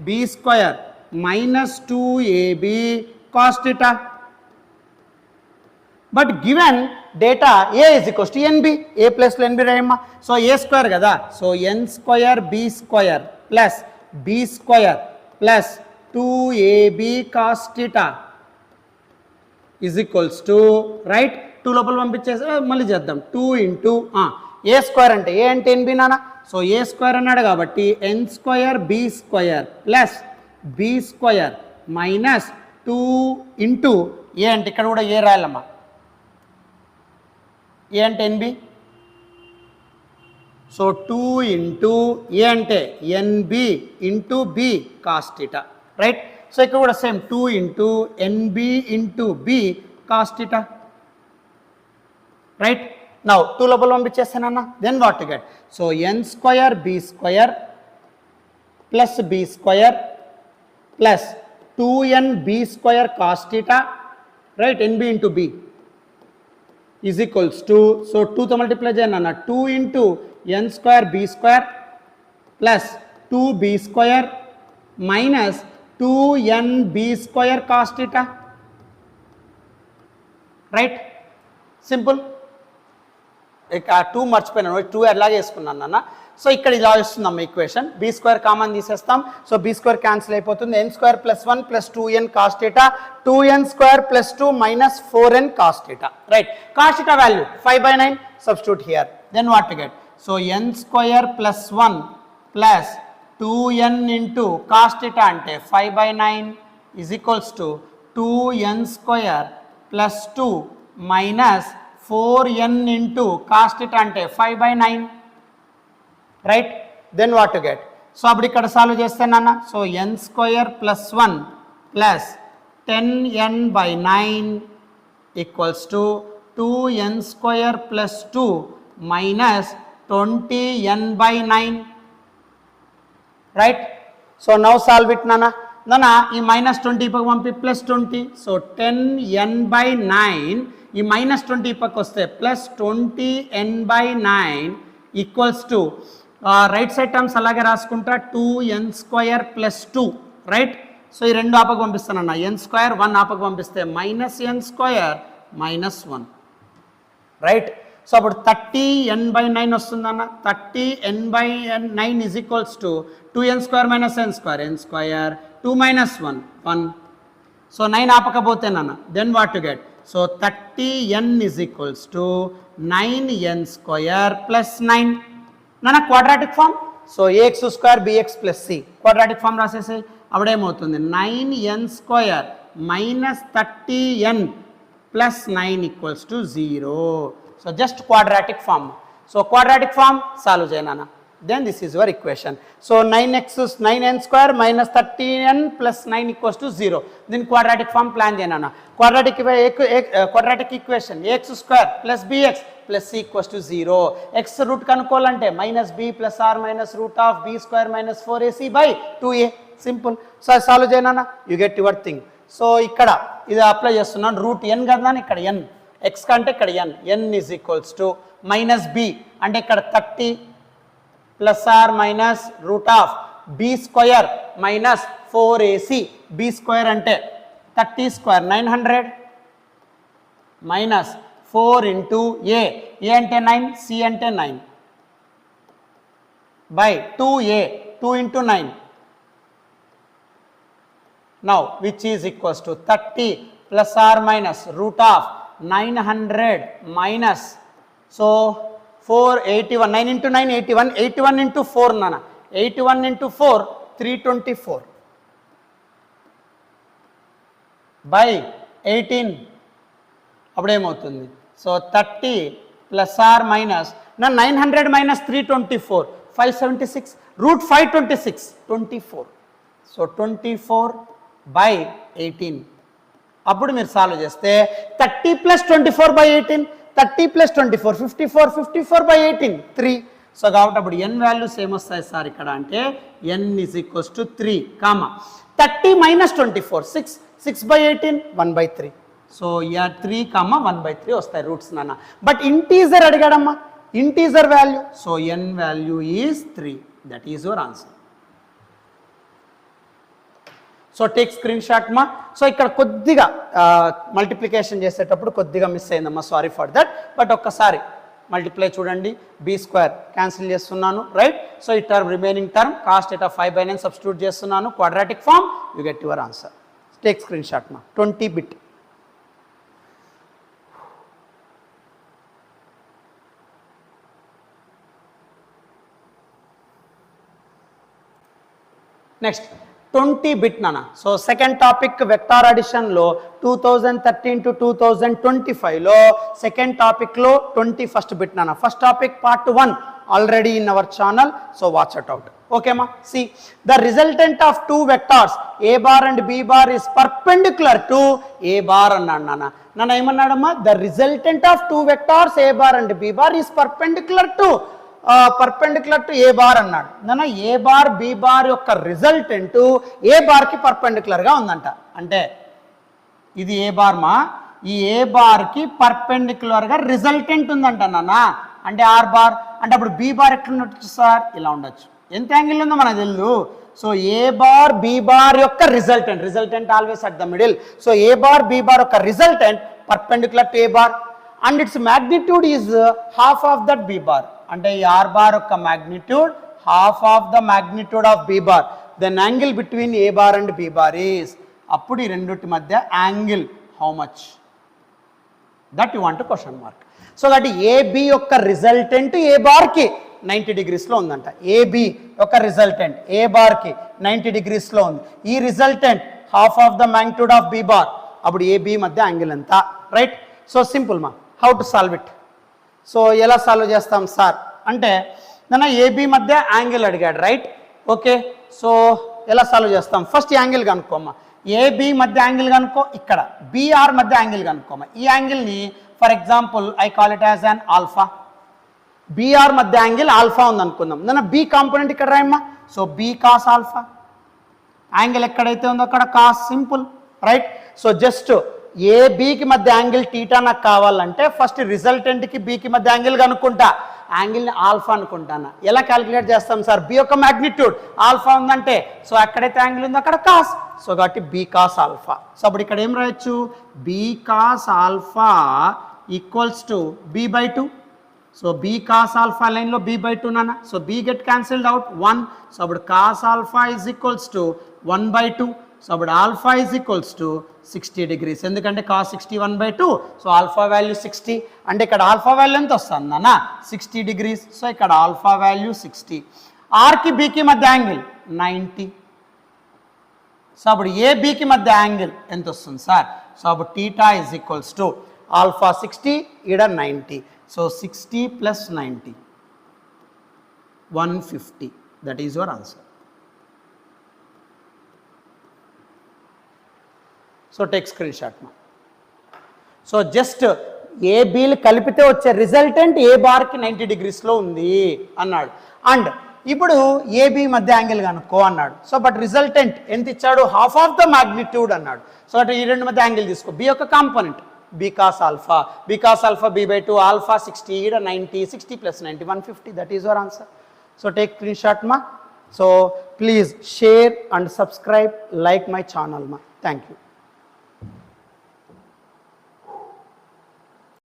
b square minus 2ab cos theta. But given data a is equals to nb, a plus nb రాయమ్మా. So a square కదా, so n square b square plus b square plus 2ab cos theta is equals to right 2 లోపల పంపించేసి మళ్ళీ చేద్దాం. 2 into a square అంటే a అంటే nb నాన్న. So a square అన్నాడు కాబట్టి n square b square plus b square minus 2 into ఏ అంటే ఇక్కడ కూడా ఏ రాయాలమ్మా, ఏ అంటే ఎన్బి. సో 2 ఇంటూ ఏ అంటే n b into b cos theta. Right? So ఇక్కడ కూడా same 2 into n b into b cos theta. Right? Now 2 లోపల పంపించేస్తానన్నా. Then what to get, so n square B square plus B square plus 2nb square cos theta, right, nb into b is equals to, so 2 to multiply చేయండి 2 into n square b square plus 2b square minus 2nb square cos theta. Right? Simple. ఇక 2 మర్చిపోయినాను, 2 ఎలాగే వేసుకున్నాను నాన్న. So ఇక్కడ ఇలా వస్తుందమ్మ equation, b square common తీసేస్తాం. So b square cancel అయిపోతుంది. N square plus 1 plus 2n cos theta, 2n square plus 2 minus 4n cos theta. Right? Cos theta value 5/9, substitute here. Then what to get, so n square plus 1 plus 2n into cos theta అంటే 5/9 is equals to 2n square plus 2 minus 4n into cos theta అంటే 5/9. Right? Then what to get, so అప్పుడు ఇక్కడ solve చేస్తే నాన్న, so n square plus 1 plus 10n by 9 equals to 2n square plus 2 minus 20n by 9. Right? So now solve it, Nana. Nana, ఈ minus 20 పక్క పంపి plus 20. So 10n by 9 ఈ minus 20 పక్క వస్తే plus 20n by 9 equals to right side terms అలాగే రాసుకుంటా 2n square plus 2. Right? So ఈ రెండు ఆపకు పంపిస్తానన్న, n square 1 ఆపకు పంపిస్తే minus n square minus 1. Right? So అప్పుడు 30n by 9 వస్తుందన్న. 30n by 9 is equals to 2n square minus n square, n square 2 minus 1, 1. సో 9 ఆపకపోతేనన్న, then what to get? సో 30n is equals to 9n square plus 9. నాన్న quadratic form. So ax square bx plus c quadratic form రాసేసి అప్పుడేమవుతుంది 9n square minus 30n plus 9 equals to 0. So just quadratic form. So quadratic form solve చేయనా. Then this is your equation. So 9n square minus 30n plus 9 equals to 0. Then quadratic form plan చేయనా. Quadratic equation ax square plus bx plus c equals to 0. X root కనుక్కోవాలంటే minus b plus r minus root of b square minus 4ac by 2a. Simple. So solve చేయనా, you get your thing. So ఇక్కడ ఇది apply చేస్తున్నాను. Route n కదా, ఇక్కడ n, x కంటే ఇక్కడ n is equals to minus b అంటే ఇక్కడ 30 plus or minus root of b square minus 4ac. b square అంటే 30 స్క్వేర్ 900 మైనస్ 4 ఇంటూ a అంటే 9, c అంటే 9 by 2a 2 into 9. Now which is equals to 30 plus or minus root of 900 minus, so 481, 9 into 9 81, 81 into 4 nana, 81 into 4 324 by 18 అప్పుడేమవుతుంది. So 30 plus or minus 900 minus 324 576 root 526 24. So 24 by 18. అప్పుడు మీరు solve చేస్తే 30 plus 24 by 18, 30 plus 24 54, 54 by 18 3. So కాబట్టి అప్పుడు n values ఏమొస్తాయి sir ఇక్కడ అంటే n is equals to 3 comma 30 minus 24 6, 6 by 18 1 by 3. So 3 comma 1 by 3 వస్తాయి రూట్స్ నాన్న. బట్ ఇంటీజర్ అడిగాడమ్మా, integer value. So n value is 3. That is your answer. So take screen shot మా. So ఇక్కడ కొద్దిగా multiplication చేసేటప్పుడు కొద్దిగా మిస్ అయిందమ్మా, sorry for that. But ఒక్కసారి మల్టిప్లై చూడండి, b స్క్వేర్ క్యాన్సిల్ చేస్తున్నాను. రైట్? సో ఈ term remaining term cost at 5/9 substitute చేస్తున్నాను. Quadratic form, you get your answer. Take screen shot మా. 20 బిట్. నెక్స్ట్ 20 బిట్ నానా. So second topic vector addition లో 2013 to 2025 లో second topic లో 21st bit నానా. First topic part 1 already in our channel, so watch it out. Okay మా. See the resultant of two vectors A bar and b bar is perpendicular to a bar అన్నాడు నాన్న. నన్ను ఏమన్నాడమ్మా, the resultant of two vectors A bar and b bar is perpendicular to a bar అన్నాడు. నాన్న a bar B bar యొక్క resultant a బార్కి పర్పెండిక్యులర్గా ఉందంట. అంటే ఇది ఏ బార్ మా, ఈ ఏ బార్కి పర్పెండిక్యులర్గా రిజల్టెంట్ ఉందంట నాన్న. అంటే ఆర్ బార్ అంటే అప్పుడు బి బార్ ఎట్లున్నట్టు సార్, ఇలా ఉండొచ్చు. ఎంత యాంగిల్ ఉందో మనకు తెలియదు. సో ఏ బార్ బి బార్ యొక్క resultant always at the middle. So A bar B bar యొక్క resultant perpendicular to a bar and its magnitude is half of that b bar. అంటే ఈ ఆర్ బార్ యొక్క magnitude half of the magnitude of b bar. Then angle between a bar and b bar is, అప్పుడు ఈ రెండింటి మధ్య angle how much, that you want question mark. So that AB యొక్క resultant a బార్కి 90 degrees లో ఉందంట. AB యొక్క resultant a బార్కి 90 degrees లో ఉంది. ఈ resultant half of the magnitude of b bar, అప్పుడు ఏబి మధ్య యాంగిల్ ఎంత. రైట్? సో సింపుల్ మా. How to solve it? So ఎలా సాల్వ్ చేస్తాం సార్ అంటే నన్ను ఏబి మధ్య యాంగిల్ అడిగాడు. రైట్? ఓకే. సో ఎలా సాల్వ్ చేస్తాం? ఫస్ట్ యాంగిల్ కనుక్కోమ్మా. ఏబి మధ్య యాంగిల్ కనుక్కో, ఇక్కడ బిఆర్ మధ్య యాంగిల్ కనుక్కోమా. ఈ యాంగిల్ని for example I call it as an alpha. B r మధ్య యాంగిల్ ఆల్ఫా ఉంది అనుకుందాం. నన్ను బి కాంపోనెంట్ ఇక్కడ రాయమ్మా. So b cos alpha, angle ఎక్కడైతే ఉందో అక్కడ cos, simple right. So just ఏబికి మధ్య యాంగిల్ టీటా నాకు కావాలంటే ఫస్ట్ రిజల్టెంట్కి బికి మధ్య యాంగిల్ కనుక్కుంటా, యాంగిల్ని ఆల్ఫా అనుకుంటాను. ఎలా క్యాలిక్యులేట్ చేస్తాం సార్? బి యొక్క మ్యాగ్నిట్యూడ్ ఆల్ఫా ఉందంటే సో ఎక్కడైతే యాంగిల్ ఉందో అక్కడ కాస్, సో కాబట్టి బి కాస్ ఆల్ఫా. సో అప్పుడు ఇక్కడ ఏం రాయొచ్చు? B cos alpha equals to b/2. So b cos alpha లైన్లో b/2 నాన్న. So b get cancelled out 1. So అప్పుడు cos alpha is equals to 1/2. So అప్పుడు alpha is equals to 60 degrees. ఎందుకంటే cos 60 1/2. So alpha value 60. అంటే ఇక్కడ alpha value ఎంత వస్తుంది నాన్న? 60 degrees. సో ఇక్కడ ఆల్ఫా వాల్యూ 60. ఆర్కి బికి మధ్య యాంగిల్ 90. సో అప్పుడు ఏబికి మధ్య యాంగిల్ ఎంత వస్తుంది సార్? సో అప్పుడు theta is equals to alpha 60, ఈడ 90. So 60 + 90 150. That is your answer. So take screen shot మా. సో జస్ట్ ఏబీలు కలిపితే వచ్చే రిజల్టెంట్ ఏ బార్కి 90 degreesలో ఉంది అన్నాడు. అండ్ ఇప్పుడు ఏబి మధ్య యాంగిల్ కనుక్కో అన్నాడు. సో బట్ రిజల్టెంట్ ఎంత ఇచ్చాడు? హాఫ్ ఆఫ్ ద మ్యాగ్నిట్యూడ్ అన్నాడు. సో అటు ఈ రెండు మధ్య యాంగిల్ తీసుకో. బి యొక్క component b cos alpha, b/2 alpha 60, ఈడ 90, 60 + 90 150. That is your answer. So take screen shot మా. So please share and subscribe, like my channel మా. Thank you.